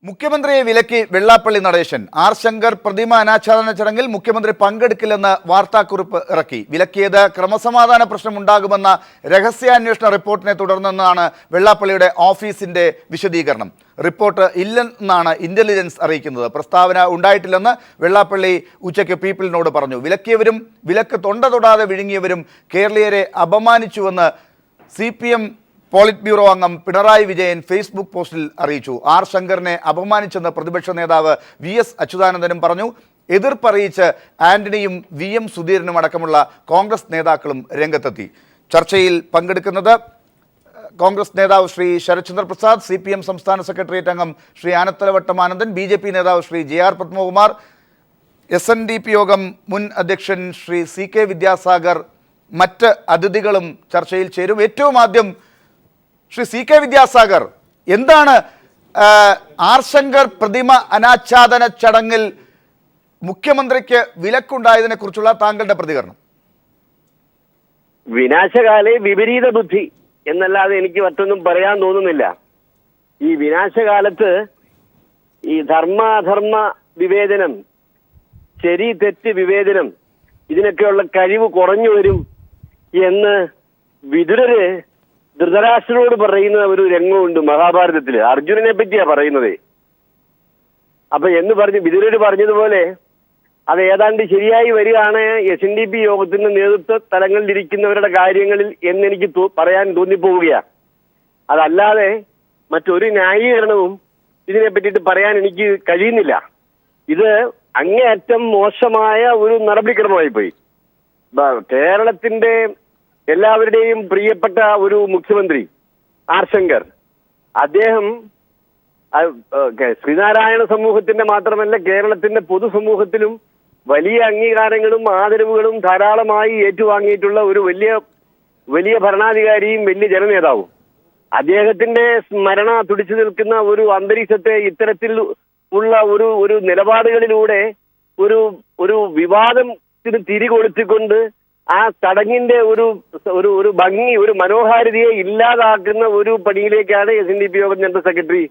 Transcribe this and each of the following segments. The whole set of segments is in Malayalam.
മുഖ്യമന്ത്രിയെ വിലക്കി വെള്ളാപ്പള്ളി നടേശൻ. ആർ ശങ്കർ പ്രതിമ അനാച്ഛാദന ചടങ്ങിൽ മുഖ്യമന്ത്രി പങ്കെടുക്കില്ലെന്ന് വാർത്താക്കുറിപ്പ് ഇറക്കി. വിലക്കിയത് ക്രമസമാധാന പ്രശ്നം ഉണ്ടാകുമെന്ന രഹസ്യാന്വേഷണ റിപ്പോർട്ടിനെ തുടർന്നെന്നാണ് വെള്ളാപ്പള്ളിയുടെ ഓഫീസിന്റെ വിശദീകരണം. റിപ്പോർട്ട് ഇല്ലെന്നാണ് ഇന്റലിജൻസ് അറിയിക്കുന്നത്. പ്രസ്താവന ഉണ്ടായിട്ടില്ലെന്ന് വെള്ളാപ്പള്ളി ഉച്ചയ്ക്ക് പീപ്പിളിനോട് പറഞ്ഞു. വിലക്കിയവരും വിലക്ക് തൊണ്ട തൊടാതെ വിഴുങ്ങിയവരും കേരളീയരെ അപമാനിച്ചുവെന്ന് CPM പോളിറ്റ് ബ്യൂറോ അംഗം പിണറായി വിജയൻ ഫേസ്ബുക്ക് പോസ്റ്റിൽ അറിയിച്ചു. ആർ ശങ്കറിനെ അപമാനിച്ചെന്ന് പ്രതിപക്ഷ നേതാവ് VS അച്യുതാനന്ദനും പറഞ്ഞു. എതിർപ്പറിയിച്ച് ആന്റണിയും VM സുധീരനും അടക്കമുള്ള കോൺഗ്രസ് നേതാക്കളും രംഗത്തെത്തി. ചർച്ചയിൽ പങ്കെടുക്കുന്നത് കോൺഗ്രസ് നേതാവ് ശ്രീ ശരത്ചന്ദ്ര പ്രസാദ്, CPM സംസ്ഥാന സെക്രട്ടേറിയറ്റ് അംഗം ശ്രീ ആനത്തലവട്ടം ആനന്ദൻ, BJP നേതാവ് ശ്രീ JR പത്മകുമാർ, SNDP യോഗം മുൻ അധ്യക്ഷൻ ശ്രീ CK വിദ്യാസാഗർ, മറ്റ് അതിഥികളും ചർച്ചയിൽ ചേരും. ഏറ്റവും ആദ്യം ശ്രീ CK വിദ്യാസാഗർ, എന്താണ് ആർ ശങ്കർ പ്രതിമ അനാച്ഛാദന ചടങ്ങിൽ മുഖ്യമന്ത്രിക്ക് വിലക്കുണ്ടായതിനെ കുറിച്ചുള്ള താങ്കളുടെ പ്രതികരണം? വിനാശകാലേ വിപരീത ബുദ്ധി എന്നല്ലാതെ എനിക്ക് മറ്റൊന്നും പറയാൻ തോന്നുന്നില്ല. ഈ വിനാശകാലത്ത് ഈ ധർമാധർമ്മ വിവേചനം, ശരി തെറ്റ് വിവേചനം, ഇതിനൊക്കെയുള്ള കഴിവ് കുറഞ്ഞു വരും എന്ന് വിതുരര് ധൃതരാഷ്ട്രനോട് പറയുന്ന ഒരു രംഗമുണ്ട് മഹാഭാരതത്തില്. അർജുനനെ പറ്റിയാ പറയുന്നത്. അപ്പൊ എന്ന് പറഞ്ഞ് വിതുരര് പറഞ്ഞതുപോലെ അത് ഏതാണ്ട് ശരിയായി വരികയാണ് SNDP യോഗത്തിന്റെ നേതൃത്വ തലങ്ങളിലിരിക്കുന്നവരുടെ കാര്യങ്ങളിൽ എന്നെനിക്ക് പറയാൻ തോന്നിപ്പോവുകയാണ്. അതല്ലാതെ മറ്റൊരു ന്യായീകരണവും ഇതിനെ പറ്റിയിട്ട് പറയാൻ എനിക്ക് കഴിയുന്നില്ല. ഇത് അങ്ങേയറ്റം മോശമായ ഒരു നടപടിക്രമമായി പോയി. കേരളത്തിന്റെ എല്ലാവരുടെയും പ്രിയപ്പെട്ട ഒരു മുഖ്യമന്ത്രി ആർ ശങ്കർ, അദ്ദേഹം ശ്രീനാരായണ സമൂഹത്തിന്റെ മാത്രമല്ല കേരളത്തിന്റെ പൊതുസമൂഹത്തിലും വലിയ അംഗീകാരങ്ങളും ആദരവുകളും ധാരാളമായി ഏറ്റുവാങ്ങിയിട്ടുള്ള ഒരു വലിയ ഭരണാധികാരിയും വലിയ ജനനേതാവും. അദ്ദേഹത്തിന്റെ സ്മരണ തുടിച്ചു നിൽക്കുന്ന ഒരു അന്തരീക്ഷത്തെ ഇത്തരത്തിൽ ഉള്ള ഒരു നിലപാടുകളിലൂടെ ഒരു വിവാദത്തിന് തിരികൊളുത്തിക്കൊണ്ട് ആ ചടങ്ങിന്റെ ഒരു ഭംഗി, ഒരു മനോഹാരിതയെ ഇല്ലാതാക്കുന്ന ഒരു പണിയിലേക്കാണ് SNDP യോഗം ജനറൽ സെക്രട്ടറി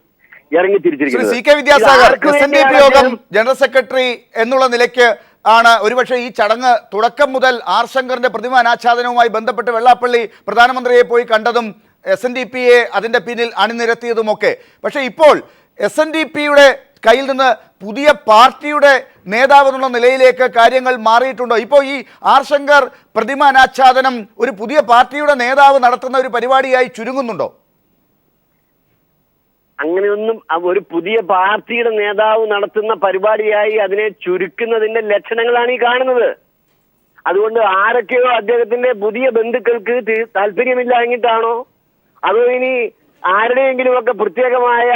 ഇറങ്ങി തിരിച്ചിരിക്കുന്നത്. CK വിദ്യാസാഗർ, SNDP യോഗം ജനറൽ സെക്രട്ടറി എന്നുള്ള നിലയ്ക്ക് ആണ് ഒരുപക്ഷെ ഈ ചടങ്ങ് തുടക്കം മുതൽ ആർ ശങ്കറിന്റെ പ്രതിമ അനാച്ഛാദനവുമായി ബന്ധപ്പെട്ട് വെള്ളാപ്പള്ളി പ്രധാനമന്ത്രിയെ പോയി കണ്ടതും SNDPയെ അതിന്റെ പിന്നിൽ അണിനിരത്തിയതുമൊക്കെ. പക്ഷേ ഇപ്പോൾ SNDPയുടെ കയ്യിൽ നിന്ന് പുതിയ പാർട്ടിയുടെ നേതാവ് എന്നുള്ള നിലയിലേക്ക് കാര്യങ്ങൾ മാറിയിട്ടുണ്ടോ? ഇപ്പോൾ ഈ ആർ ശങ്കർ പ്രതിമ അനാച്ഛാദനം ഒരു പുതിയ പാർട്ടിയുടെ നേതാവ് നടത്തുന്ന ഒരു പരിപാടിയായി ചുരുങ്ങുന്നുണ്ടോ? അങ്ങനെയൊന്നും ഒരു പുതിയ പാർട്ടിയുടെ നേതാവ് നടത്തുന്ന പരിപാടിയായി അതിനെ ചുരുക്കുന്നതിന്റെ ലക്ഷണങ്ങളാണ് ഈ കാണുന്നത്. അതുകൊണ്ട് ആരൊക്കെയോ അദ്ദേഹത്തിന്റെ പുതിയ ബന്ധുക്കൾക്ക് താല്പര്യമില്ലാഞ്ഞിട്ടാണോ, അതോ ഇനി ആരുടെയെങ്കിലുമൊക്കെ പ്രത്യേകമായ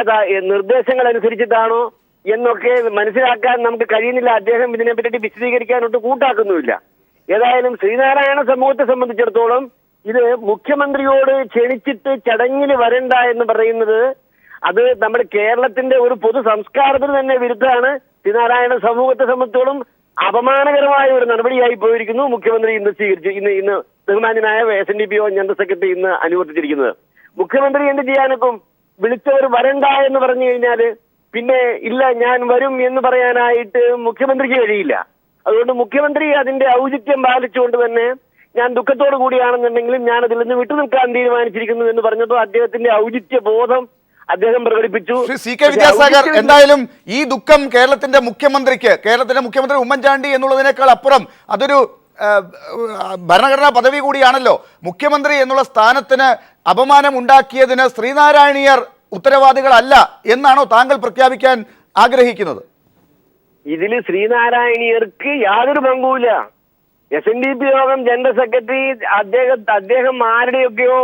നിർദ്ദേശങ്ങൾ അനുസരിച്ചിട്ടാണോ എന്നൊക്കെ മനസ്സിലാക്കാൻ നമുക്ക് കഴിയുന്നില്ല. അദ്ദേഹം ഇതിനെ പറ്റി വിശദീകരിക്കാനൊട്ട് കൂട്ടാക്കുന്നുമില്ല. ഏതായാലും ശ്രീനാരായണ സമൂഹത്തെ സംബന്ധിച്ചിടത്തോളം ഇത് മുഖ്യമന്ത്രിയോട് ക്ഷണിച്ചിട്ട് ചടങ്ങിന് വരണ്ട എന്ന് പറയുന്നത് അത് നമ്മുടെ കേരളത്തിന്റെ ഒരു പൊതു സംസ്കാരത്തിന് തന്നെ വിരുദ്ധമാണ്. ശ്രീനാരായണ സമൂഹത്തെ സംബന്ധിച്ചോളം അപമാനകരമായ ഒരു നടപടിയായി പോയിരിക്കുന്നു മുഖ്യമന്ത്രി ഇന്ന് സ്വീകരിച്ചു. ഇന്ന് ബഹുമാന്യനായ SNDP ജനറൽ സെക്രട്ടറി ഇന്ന് അനുവർത്തിച്ചിരിക്കുന്നത്. മുഖ്യമന്ത്രി എന്ത് ചെയ്യാനൊക്കും? വിളിച്ചവർ വരണ്ട എന്ന് പറഞ്ഞു കഴിഞ്ഞാല് പിന്നെ ഇല്ല ഞാൻ വരും എന്ന് പറയാനായിട്ട് മുഖ്യമന്ത്രിക്ക് കഴിയില്ല. അതുകൊണ്ട് മുഖ്യമന്ത്രി അതിന്റെ ഔചിത്യം പാലിച്ചുകൊണ്ട് തന്നെ ഞാൻ ദുഃഖത്തോടു കൂടിയാണെന്നുണ്ടെങ്കിലും ഞാൻ അതിൽ നിന്ന് വിട്ടുനിൽക്കാൻ തീരുമാനിച്ചിരിക്കുന്നു എന്ന് പറഞ്ഞപ്പോൾ അദ്ദേഹത്തിന്റെ ഔചിത്യ ബോധം അദ്ദേഹം പ്രകടിപ്പിച്ചു. CK വിദ്യാസാഗർ, എന്തായാലും ഈ ദുഃഖം കേരളത്തിന്റെ മുഖ്യമന്ത്രി ഉമ്മൻചാണ്ടി എന്നുള്ളതിനേക്കാൾ അപ്പുറം അതൊരു ഭരണഘടനാ പദവി കൂടിയാണല്ലോ. മുഖ്യമന്ത്രി എന്നുള്ള സ്ഥാനത്തിന് അപമാനം ഉണ്ടാക്കിയതിന് ശ്രീനാരായണീയർ ഉത്തരവാദികളല്ല എന്നാണോ താങ്കൾ പ്രഖ്യാപിക്കാൻ ആഗ്രഹിക്കുന്നത്? ഇതില് ശ്രീനാരായണീയർക്ക് യാതൊരു പങ്കുമില്ല. SNDP യോഗം ജനറൽ സെക്രട്ടറി അദ്ദേഹം ആരുടെയൊക്കെയോ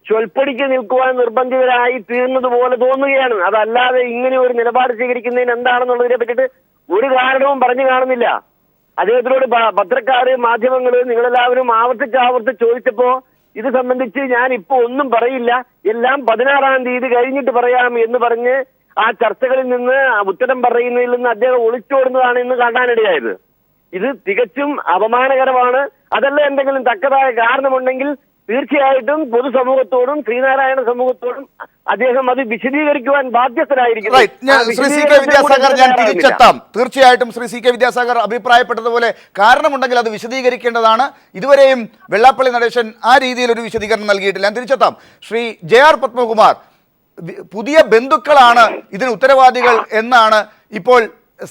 ചൊൽപ്പടിക്ക് നിൽക്കുവാൻ നിർബന്ധിതരായി തീർന്നതുപോലെ തോന്നുകയാണ്. അതല്ലാതെ ഇങ്ങനെ ഒരു നിലപാട് സ്വീകരിക്കുന്നതിന് എന്താണെന്നുള്ളതിനെ പറ്റിയിട്ട് ഒരു കാരണവും പറഞ്ഞു കാണുന്നില്ല. അദ്ദേഹത്തിനോട് പത്രക്കാര്, മാധ്യമങ്ങള് നിങ്ങളെല്ലാവരും ആവർത്തിച്ച് ചോദിച്ചപ്പോ ഇത് സംബന്ധിച്ച് ഞാൻ ഇപ്പൊ ഒന്നും പറയില്ല, എല്ലാം 16-ാം തീയതി കഴിഞ്ഞിട്ട് പറയാം എന്ന് പറഞ്ഞ് ആ ചർച്ചകളിൽ നിന്ന് ഉത്തരം പറയുന്നതിൽ നിന്ന് അദ്ദേഹം ഒളിച്ചോടുന്നതാണ് ഇന്ന് കാണാനിടയായത്. ഇത് തികച്ചും അപമാനകരമാണ്. അതല്ല എന്തെങ്കിലും തക്കതായ കാരണമുണ്ടെങ്കിൽ തീർച്ചയായിട്ടും പൊതുസമൂഹത്തോടും ശ്രീനാരായണ സമൂഹത്തോടും അദ്ദേഹം അത് വിശദീകരിക്കുവാൻ ബാധ്യസ്ഥരായിരിക്കുന്നു. Right. Shri C K Vidyasagar, ഞാൻ തിരിച്ചെത്താം. തീർച്ചയായിട്ടും ശ്രീ സി കെ വിദ്യാസാഗർ അഭിപ്രായപ്പെട്ടതുപോലെ കാരണമുണ്ടെങ്കിൽ അത് വിശദീകരിക്കേണ്ടതാണ്. ഇതുവരെയും വെള്ളാപ്പള്ളി നടേശൻ ആ രീതിയിൽ ഒരു വിശദീകരണം നൽകിയിട്ടില്ല. ഞാൻ തിരിച്ചെത്താം. ശ്രീ ജെ ആർ പത്മകുമാർ, പുതിയ ബന്ധുക്കളാണ് ഇതിന് ഉത്തരവാദികൾ എന്നാണ് ഇപ്പോൾ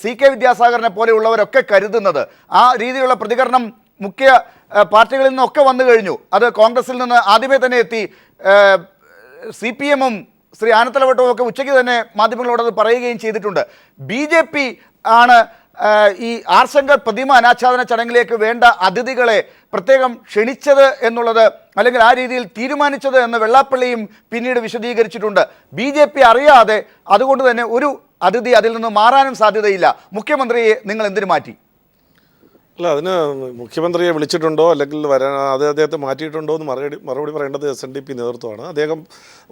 സി കെ വിദ്യാസാഗറിനെ പോലെയുള്ളവരൊക്കെ കരുതുന്നത്. ആ രീതിയിലുള്ള പ്രതികരണം മുഖ്യ പാർട്ടികളിൽ നിന്നൊക്കെ വന്നു കഴിഞ്ഞു. അത് കോൺഗ്രസിൽ നിന്ന് ആദ്യമേ തന്നെ എത്തി. CPM-ഉം ശ്രീ ആനത്തലവട്ടവും ഒക്കെ ഉച്ചയ്ക്ക് തന്നെ മാധ്യമങ്ങളോട് അത് പറയുകയും ചെയ്തിട്ടുണ്ട്. BJP ആണ് ഈ ആർ ശങ്കർ പ്രതിമ അനാച്ഛാദന ചടങ്ങിലേക്ക് വേണ്ട അതിഥികളെ പ്രത്യേകം ക്ഷണിച്ചത് എന്നുള്ളത്, അല്ലെങ്കിൽ ആ രീതിയിൽ തീരുമാനിച്ചത് എന്ന് വെള്ളാപ്പള്ളിയും പിന്നീട് വിശദീകരിച്ചിട്ടുണ്ട്. BJP അറിയാതെ അതുകൊണ്ട് തന്നെ ഒരു അതിഥി അതിൽ നിന്ന് മാറാനും സാധ്യതയില്ല. മുഖ്യമന്ത്രിയെ നിങ്ങൾ എന്തിനു മാറ്റി? അല്ല, അതിന് മുഖ്യമന്ത്രിയെ വിളിച്ചിട്ടുണ്ടോ അല്ലെങ്കിൽ അദ്ദേഹത്തെ മാറ്റിയിട്ടുണ്ടോ എന്ന് മറുപടി പറയേണ്ടത് SNDP നേതൃത്വമാണ്. അദ്ദേഹം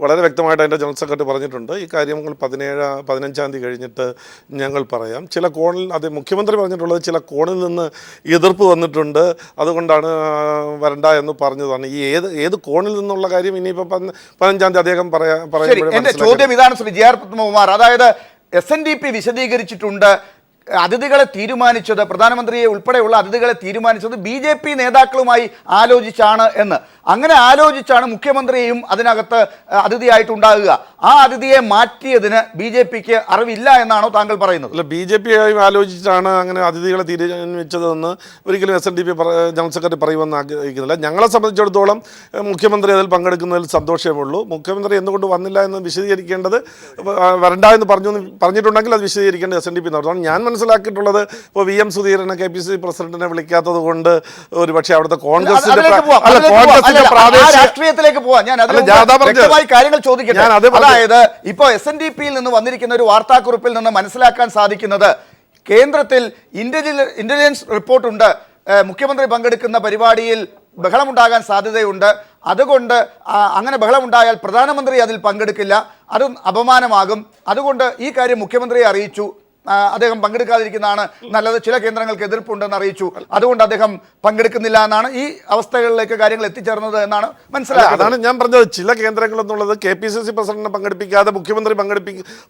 വളരെ വ്യക്തമായിട്ട് അതിൻ്റെ ജനറൽ സെക്രട്ടറി പറഞ്ഞിട്ടുണ്ട്, ഈ കാര്യങ്ങൾ 15-ാം തീയതി കഴിഞ്ഞിട്ട് ഞങ്ങൾ പറയാം. ചില കോണിൽ മുഖ്യമന്ത്രി പറഞ്ഞിട്ടുള്ളത് ചില കോണിൽ നിന്ന് എതിർപ്പ് വന്നിട്ടുണ്ട്, അതുകൊണ്ടാണ് വരണ്ട എന്ന് പറഞ്ഞതാണ്. ഈ ഏത് കോണിൽ നിന്നുള്ള കാര്യം ഇനിയിപ്പോൾ 15-ാം തീയതി അദ്ദേഹം എൻ്റെ ചോദ്യം ഇതാണ് ശ്രീ ജെ ആർ പത്മകുമാർ. അതായത് SNDP വിശദീകരിച്ചിട്ടുണ്ട്, അതിഥികളെ തീരുമാനിച്ചത്, പ്രധാനമന്ത്രിയെ ഉൾപ്പെടെയുള്ള അതിഥികളെ തീരുമാനിച്ചത് BJP നേതാക്കളുമായി ആലോചിച്ചാണ് എന്ന്. അങ്ങനെ ആലോചിച്ചാണ് മുഖ്യമന്ത്രിയെയും അതിനകത്ത് അതിഥിയായിട്ടുണ്ടാകുക. ആ അതിഥിയെ മാറ്റിയതിന് BJPക്ക് അറിവില്ല എന്നാണോ താങ്കൾ പറയുന്നത്? അല്ല, BJP ആലോചിച്ചിട്ടാണ് അങ്ങനെ അതിഥികളെ തീരുമാനിച്ചതെന്ന് ഒരിക്കലും SNDP ജനറൽ സെക്രട്ടറി പറയുമെന്ന് ആഗ്രഹിക്കുന്നില്ല. ഞങ്ങളെ സംബന്ധിച്ചിടത്തോളം മുഖ്യമന്ത്രി അതിൽ പങ്കെടുക്കുന്നതിൽ സന്തോഷമേ ഉള്ളൂ. മുഖ്യമന്ത്രി എന്തുകൊണ്ട് വന്നില്ല എന്ന് വിശദീകരിക്കേണ്ടത്, വരണ്ട എന്ന് പറഞ്ഞിട്ടുണ്ടെങ്കിൽ അത് വിശദീകരിക്കേണ്ടത് SNDP നടത്തണം. ഞാൻ മനസ്സിലാക്കിയിട്ടുള്ളത് ഇപ്പോൾ VM സുധീരനെ KPCC പ്രസിഡന്റിനെ വിളിക്കാത്തത് കൊണ്ട് ഒരു പക്ഷേ അവിടുത്തെ രാഷ്ട്രീയത്തിലേക്ക് പോവാം. ഞാൻ കാര്യങ്ങൾ ചോദിക്കട്ടെ. അതായത് ഇപ്പോൾ SNDP-യിൽ നിന്ന് വന്നിരിക്കുന്ന ഒരു വാർത്താക്കുറിപ്പിൽ നിന്ന് മനസ്സിലാക്കാൻ സാധിക്കുന്നത്, കേന്ദ്രത്തിൽ ഇന്റലിജൻസ് റിപ്പോർട്ടുണ്ട്, മുഖ്യമന്ത്രി പങ്കെടുക്കുന്ന പരിപാടിയിൽ ബഹളമുണ്ടാകാൻ സാധ്യതയുണ്ട്. അതുകൊണ്ട് അങ്ങനെ ബഹളമുണ്ടായാൽ പ്രധാനമന്ത്രി അതിൽ പങ്കെടുക്കില്ല, അതും അപമാനമാകും. അതുകൊണ്ട് ഈ കാര്യം മുഖ്യമന്ത്രിയെ അറിയിച്ചു, അദ്ദേഹം പങ്കെടുക്കാതിരിക്കുന്നതാണ് നല്ലത്. ചില കേന്ദ്രങ്ങൾക്ക് എതിർപ്പുണ്ടെന്ന് അറിയിച്ചു, അതുകൊണ്ട് അദ്ദേഹം പങ്കെടുക്കുന്നില്ല എന്നാണ് ഈ അവസ്ഥകളിലേക്ക് കാര്യങ്ങൾ എത്തിച്ചേർന്നത് എന്നാണ് മനസ്സിലാക്കുന്നത്. അതാണ് ഞാൻ പറഞ്ഞത്. ചില കേന്ദ്രങ്ങൾ എന്നുള്ളത് KPCC പ്രസിഡന്റിനെ പങ്കെടുപ്പിക്കാതെ മുഖ്യമന്ത്രി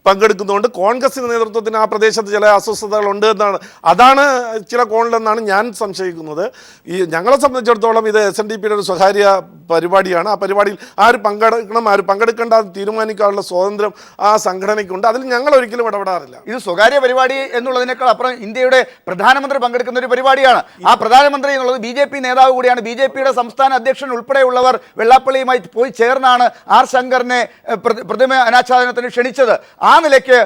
പങ്കെടുക്കുന്നതുകൊണ്ട് കോൺഗ്രസിന്റെ നേതൃത്വത്തിന് ആ പ്രദേശത്ത് ചില അസ്വസ്ഥതകളുണ്ട് എന്നാണ്. അതാണ് ചില കോണിലെന്നാണ് ഞാൻ സംശയിക്കുന്നത്. ഈ ഞങ്ങളെ സംബന്ധിച്ചിടത്തോളം ഇത് SNDP-യുടെ ഒരു സ്വകാര്യ പരിപാടിയാണ്. ആ പരിപാടിയിൽ ആര് പങ്കെടുക്കണം ആര് പങ്കെടുക്കേണ്ട തീരുമാനിക്കാനുള്ള സ്വാതന്ത്ര്യം ആ സംഘടനയ്ക്കുണ്ട്. അതിൽ ഞങ്ങൾ ഒരിക്കലും ഇടപെടാറില്ല. ഇത് സ്വകാര്യ പരിപാടി എന്നുള്ളതിനേക്കാൾ അപ്പുറം ഇന്ത്യയുടെ പ്രധാനമന്ത്രി പങ്കെടുക്കുന്ന ഒരു പരിപാടിയാണ്. ആ പ്രധാനമന്ത്രി എന്നുള്ളത് BJP നേതാവ് കൂടിയാണ്. BJP-യുടെ സംസ്ഥാന അധ്യക്ഷൻ ഉൾപ്പെടെയുള്ളവർ വെള്ളാപ്പള്ളിയുമായി പോയി ചേർന്നാണ് ആർ ശങ്കറിനെ പ്രതിമ അനാച്ഛാദനത്തിന് ക്ഷണിച്ചത്. ആ നിലയ്ക്ക്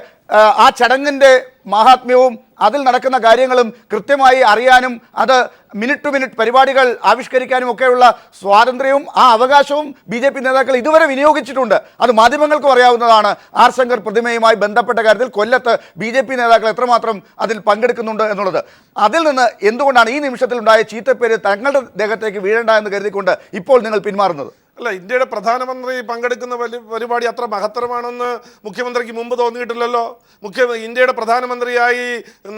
ആ ചടങ്ങിൻ്റെ മഹാത്മ്യവും അതിൽ നടക്കുന്ന കാര്യങ്ങളും കൃത്യമായി അറിയാനും അത് മിനിറ്റ് ടു മിനിറ്റ് പരിപാടികൾ ആവിഷ്കരിക്കാനും ഒക്കെയുള്ള സ്വാതന്ത്ര്യവും ആ അവകാശവും BJP നേതാക്കൾ ഇതുവരെ വിനിയോഗിച്ചിട്ടുണ്ട്. അത് മാധ്യമങ്ങൾക്കും അറിയാവുന്നതാണ്. ആർ ശങ്കർ പ്രതിമയുമായി ബന്ധപ്പെട്ട കാര്യത്തിൽ കൊല്ലത്ത് BJP നേതാക്കൾ എത്രമാത്രം അതിൽ പങ്കെടുക്കുന്നുണ്ട് എന്നുള്ളത്. അതിൽ നിന്ന് എന്തുകൊണ്ടാണ് ഈ നിമിഷത്തിൽ ഉണ്ടായ ചീത്തപ്പേര് തങ്ങളുടെ ദേഹത്തേക്ക് വീഴേണ്ട എന്ന് കരുതിക്കൊണ്ട് ഇപ്പോൾ നിങ്ങൾ പിന്മാറുന്നത്? അല്ല, ഇന്ത്യയുടെ പ്രധാനമന്ത്രി പങ്കെടുക്കുന്ന പരിപാടി അത്ര മഹത്തരമാണെന്ന് മുഖ്യമന്ത്രിക്ക് മുമ്പ് തോന്നിയിട്ടില്ലല്ലോ. ഇന്ത്യയുടെ പ്രധാനമന്ത്രിയായി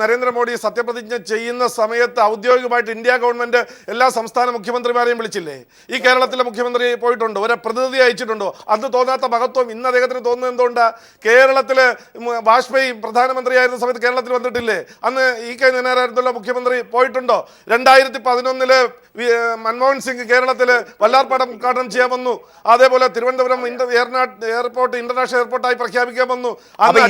നരേന്ദ്രമോദി സത്യപ്രതിജ്ഞ ചെയ്യുന്ന സമയത്ത് ഔദ്യോഗികമായിട്ട് ഇന്ത്യ ഗവൺമെൻറ് എല്ലാ സംസ്ഥാന മുഖ്യമന്ത്രിമാരെയും വിളിച്ചില്ലേ? ഈ കേരളത്തിലെ മുഖ്യമന്ത്രി പോയിട്ടുണ്ടോ? ഒരു പ്രതിനിധി അയച്ചിട്ടുണ്ടോ? അന്ന് തോന്നാത്ത മഹത്വം ഇന്ന് അദ്ദേഹത്തിന് തോന്നുന്നത് എന്തുകൊണ്ടാണ്? കേരളത്തിൽ വാജ്പേയി പ്രധാനമന്ത്രിയായിരുന്ന സമയത്ത് കേരളത്തിൽ വന്നിട്ടില്ലേ? അന്ന് EK നായനായിരുന്നല്ലോ മുഖ്യമന്ത്രി, പോയിട്ടുണ്ടോ? 2011 മൻമോഹൻ സിംഗ് കേരളത്തിൽ വല്ലാർപാടം ഉദ്ഘാടനം ചെയ്യാൻ വന്നു. അതേപോലെ തിരുവനന്തപുരം എയർപോർട്ട് ഇന്റർനാഷണൽ എയർപോർട്ടായി പ്രഖ്യാപിക്കാൻ വന്നു.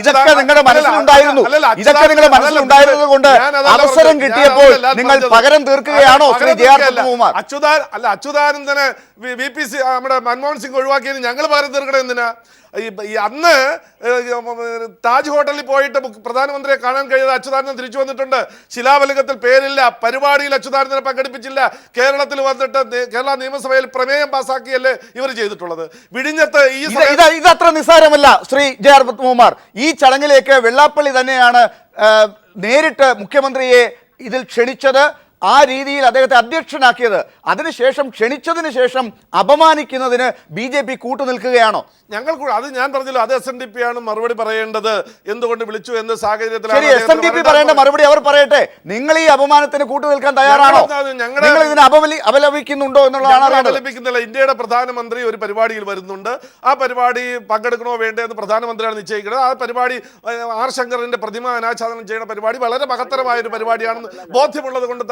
ഇതൊക്കെ നിങ്ങളുടെ മനസ്സിലുണ്ടായിരുന്നു. ഇതൊക്കെ നിങ്ങളുടെ മനസ്സിലുണ്ടായിരുന്നത് കൊണ്ട് അവസരം കിട്ടിയപ്പോൾ നിങ്ങൾ പകരം തീർക്കുകയാണോ ശ്രീ ജെ ആർ പത്മകുമാർ? അച്യുതാനന്ദനെ VPC നമ്മുടെ മൻമോഹൻ സിംഗ് ഒഴിവാക്കിയതിന് ഞങ്ങൾ പകരം തീർക്കണം എന്തിനാ? അന്ന് താജ് ഹോട്ടലിൽ പോയിട്ട് പ്രധാനമന്ത്രിയെ കാണാൻ കഴിയാതെ അച്യുതാനന്ദൻ തിരിച്ചു വന്നിട്ടുണ്ട്. ശിലാഫലകത്തിൽ പേരില്ല, പരിപാടിയിൽ അച്യുതാനന്ദനെ പങ്കെടുപ്പിച്ചില്ല. കേരളത്തിൽ വന്നിട്ട് കേരള നിയമസഭയിൽ പ്രമേയം പാസാക്കിയല്ലേ ഇവർ ചെയ്തിട്ടുള്ളത്. വിഴിഞ്ഞത്ത് ഇതത്ര നിസ്സാരമല്ല ശ്രീ ജെ ആർ പത്മകുമാർ. ഈ ചടങ്ങിലേക്ക് വെള്ളാപ്പള്ളി തന്നെയാണ് നേരിട്ട് മുഖ്യമന്ത്രിയെ ഇതിൽ ക്ഷണിച്ചത്. ആ രീതിയിൽ അദ്ദേഹത്തെ അധ്യക്ഷനാക്കിയത്? അതിനുശേഷം ക്ഷണിച്ചതിന് ശേഷം അപമാനിക്കുന്നതിന് BJP കൂട്ടുനിൽക്കുകയാണോ? ഞങ്ങൾ അത് ഞാൻ പറഞ്ഞല്ലോ, അത് SNDP ആണ് മറുപടി പറയേണ്ടത്. എന്തുകൊണ്ട് വിളിച്ചു എന്ന സാഹചര്യത്തിൽ ശരി, SNDP പറയേണ്ട മറുപടി അവർ പറയട്ടെ. നിങ്ങൾ ഈ അപമാനത്തിന് കൂട്ടുനിൽക്കാൻ തയ്യാറാണോ? നിങ്ങൾ ഇതിനെ അപലപിക്കുന്നുണ്ടോ എന്നുള്ളതാണ്. അപലപിക്കുന്നില്ല. ഇന്ത്യയുടെ പ്രധാനമന്ത്രി ഒരു പരിപാടിയിൽ വരുന്നുണ്ട്. ആ പരിപാടി പങ്കെടുക്കണോ വേണ്ടേ എന്ന് പ്രധാനമന്ത്രിയാണ് നിശ്ചയിക്കുന്നത്. ആ പരിപാടി ആർ ശങ്കറിന്റെ പ്രതിമ അനാച്ഛാദനം ചെയ്യുന്ന പരിപാടി വളരെ മഹത്തരമായ ഒരു പരിപാടിയാണെന്ന് ബോധ്യമുള്ളത് കൊണ്ട്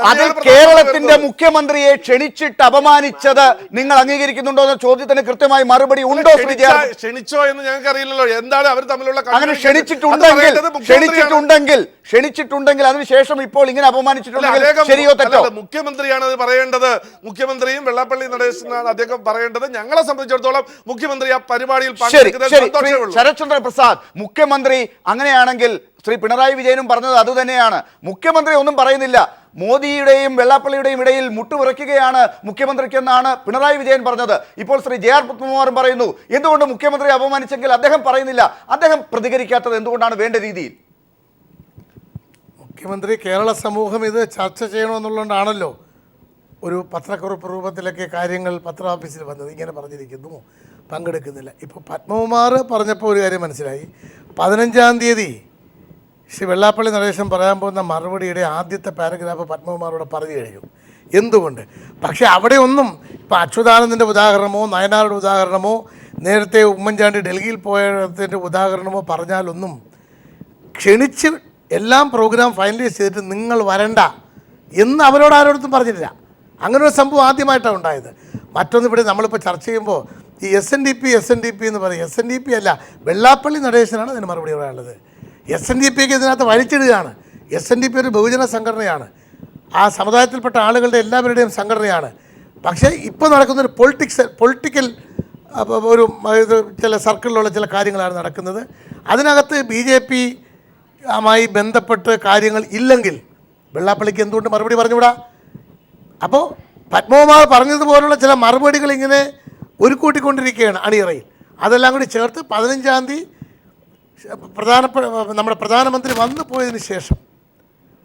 കേരളത്തിന്റെ മുഖ്യമന്ത്രിയെ ക്ഷണിച്ചിട്ട് അപമാനിച്ചത് നിങ്ങൾ അംഗീകരിക്കുന്നുണ്ടോ എന്ന ചോദ്യത്തിന് കൃത്യമായി മറുപടി ഉണ്ടോ? ക്ഷണിച്ചോ എന്ന് ഞങ്ങൾക്ക് അറിയില്ലല്ലോ. എന്താണ് അവർ തമ്മിലുള്ള അങ്ങനെ ക്ഷണിച്ചിട്ടുണ്ടെങ്കിൽ അതിനുശേഷം ഇപ്പോൾ ഇങ്ങനെ അപമാനിച്ചിട്ടുണ്ടെങ്കിൽ ശരിയോ തെറ്റോ? മുഖ്യമന്ത്രിയാണ് അത് പറയേണ്ടത്. മുഖ്യമന്ത്രിയും വെള്ളാപ്പള്ളി നടേശനാണ് അദ്ദേഹം പറയേണ്ടത്. ഞങ്ങളെ സംബന്ധിച്ചിടത്തോളം മുഖ്യമന്ത്രി ആ പരിപാടിയിൽ ശരത്ചന്ദ്ര പ്രസാദ് മുഖ്യമന്ത്രി അങ്ങനെയാണെങ്കിൽ ശ്രീ പിണറായി വിജയനും പറഞ്ഞത് അതുതന്നെയാണ്. മുഖ്യമന്ത്രി ഒന്നും പറയുന്നില്ല. മോദിയുടെയും വെള്ളാപ്പള്ളിയുടെയും ഇടയിൽ മുട്ടുവിറയ്ക്കുകയാണ് മുഖ്യമന്ത്രിക്കെന്നാണ് പിണറായി വിജയൻ പറഞ്ഞത്. ഇപ്പോൾ ശ്രീ JR പത്മകുമാറും പറയുന്നു, എന്തുകൊണ്ട് മുഖ്യമന്ത്രി അപമാനിച്ചെങ്കിൽ അദ്ദേഹം പറയുന്നില്ല. അദ്ദേഹം പ്രതികരിക്കാത്തത് എന്തുകൊണ്ടാണ് വേണ്ട രീതിയിൽ? മുഖ്യമന്ത്രി കേരള സമൂഹം ഇത് ചർച്ച ചെയ്യണമെന്നുള്ളതുകൊണ്ടാണല്ലോ ഒരു പത്രക്കുറിപ്പ് രൂപത്തിലൊക്കെ കാര്യങ്ങൾ പത്ര ഓഫീസിൽ വന്നത്. ഇങ്ങനെ പറഞ്ഞിരിക്കുന്നു, പങ്കെടുക്കുന്നില്ല. ഇപ്പോൾ പത്മകുമാർ പറഞ്ഞപ്പോൾ ഒരു കാര്യം മനസ്സിലായി. 15-ാം തീയതി ശ്രീ വെള്ളാപ്പള്ളി നടേശൻ പറയാൻ പോകുന്ന മറുപടിയുടെ ആദ്യത്തെ പാരഗ്രാഫ് പത്മകുമാറോട് പറഞ്ഞു കഴിഞ്ഞു. എന്തുകൊണ്ട്? പക്ഷേ അവിടെ ഒന്നും ഇപ്പോൾ അച്യുതാനന്ദൻ്റെ ഉദാഹരണമോ നയനാരുടെ ഉദാഹരണമോ നേരത്തെ ഉമ്മൻചാണ്ടി ഡൽഹിയിൽ പോയതിൻ്റെ ഉദാഹരണമോ പറഞ്ഞാലൊന്നും ക്ഷണിച്ച് എല്ലാം പ്രോഗ്രാം ഫൈനലൈസ് ചെയ്തിട്ട് നിങ്ങൾ വരണ്ട എന്ന് അവരോട് ആരോടത്തും പറഞ്ഞിട്ടില്ല. അങ്ങനെ ഒരു സംഭവം ആദ്യമായിട്ടാണ് ഉണ്ടായത്. മറ്റൊന്ന് ഇവിടെ നമ്മളിപ്പോൾ ചർച്ച ചെയ്യുമ്പോൾ ഈ SNDP എന്ന് പറയും. SNDP അല്ല, വെള്ളാപ്പള്ളി നടേശനാണ് അതിന് മറുപടി പറയാനുള്ളത്. SNDPക്ക് ഇതിനകത്ത് വലിച്ചിടുകയാണ്. SNDP ഒരു ബഹുജന സംഘടനയാണ്, ആ സമുദായത്തിൽപ്പെട്ട ആളുകളുടെ എല്ലാവരുടെയും സംഘടനയാണ്. പക്ഷേ ഇപ്പോൾ നടക്കുന്നൊരു പൊളിറ്റിക്കൽ ഒരു ചില സർക്കിളിലുള്ള ചില കാര്യങ്ങളാണ് നടക്കുന്നത്. അതിനകത്ത് BJP യുമായി ബന്ധപ്പെട്ട് കാര്യങ്ങൾ ഇല്ലെങ്കിൽ വെള്ളാപ്പള്ളിക്ക് എന്തുകൊണ്ട് മറുപടി പറഞ്ഞുകൂടാ? അപ്പോൾ പത്മകുമാർ പറഞ്ഞതുപോലുള്ള ചില മറുപടികൾ ഇങ്ങനെ ഒരുക്കൂട്ടിക്കൊണ്ടിരിക്കുകയാണ് അണിയറയിൽ. അതെല്ലാം കൂടി ചേർത്ത് 15-ാം തീയതി നമ്മുടെ പ്രധാനമന്ത്രി വന്നു പോയതിന് ശേഷം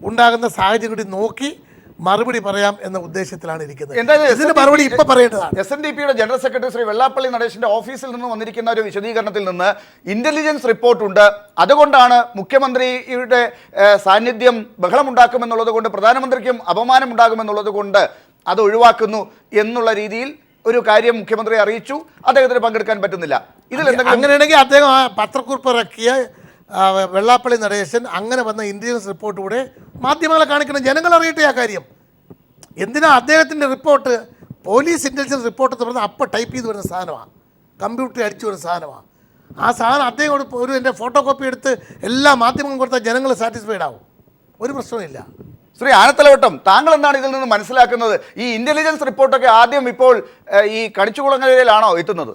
ഉണ്ടാകുന്ന സാഹചര്യം കൂടി നോക്കി മറുപടി പറയാം എന്ന ഉദ്ദേശത്തിലാണ് ഇരിക്കുന്നത്. ഇതിന് മറുപടി ഇപ്പോൾ പറയേണ്ടതാണ്. SNDPയുടെ ജനറൽ സെക്രട്ടറി ശ്രീ വെള്ളാപ്പള്ളി നടേശന്റെ ഓഫീസിൽ നിന്ന് വന്നിരിക്കുന്ന ഒരു വിശദീകരണത്തിൽ നിന്ന് ഇന്റലിജൻസ് റിപ്പോർട്ടുണ്ട്, അതുകൊണ്ടാണ് മുഖ്യമന്ത്രിയുടെ സാന്നിധ്യം ബഹളമുണ്ടാക്കുമെന്നുള്ളത് കൊണ്ട്, പ്രധാനമന്ത്രിക്കും അപമാനം ഉണ്ടാകുമെന്നുള്ളത് കൊണ്ട് അത് ഒഴിവാക്കുന്നു എന്നുള്ള രീതിയിൽ ഒരു കാര്യം മുഖ്യമന്ത്രി അറിയിച്ചു. അദ്ദേഹത്തിന് പങ്കെടുക്കാൻ പറ്റുന്നില്ല. ഇതിൽ അങ്ങനെയാണെങ്കിൽ അദ്ദേഹം ആ പത്രക്കുറിപ്പ് ഇറക്കിയ വെള്ളാപ്പള്ളി നടേശൻ അങ്ങനെ വന്ന ഇന്റലിജൻസ് റിപ്പോർട്ട് കൂടെ മാധ്യമങ്ങളെ കാണിക്കണം, ജനങ്ങൾ അറിയട്ടെ ആ കാര്യം. എന്തിനാ അദ്ദേഹത്തിൻ്റെ റിപ്പോർട്ട്, പോലീസ് ഇൻ്റലിജൻസ് റിപ്പോർട്ട് എന്ന് പറഞ്ഞാൽ അപ്പം ടൈപ്പ് ചെയ്ത് വരുന്ന സാധനമാണ്, കമ്പ്യൂട്ടറിൽ അടിച്ചു വരുന്ന സാധനമാണ്. ആ സാധനം അദ്ദേഹം ഒരു എൻ്റെ ഫോട്ടോ കോപ്പി എടുത്ത് എല്ലാ മാധ്യമങ്ങളും കൊടുത്താൽ ജനങ്ങൾ സാറ്റിസ്ഫൈഡ് ആവും, ഒരു പ്രശ്നമില്ല. ശ്രീ ആനത്തലവട്ടം, താങ്കൾ എന്താണ് ഇതിൽ നിന്ന് മനസ്സിലാക്കുന്നത്? ഈ ഇന്റലിജൻസ് റിപ്പോർട്ടൊക്കെ ആദ്യം ഇപ്പോൾ ഈ കണിച്ചുകുളങ്ങരയിലാണോ എത്തുന്നത്?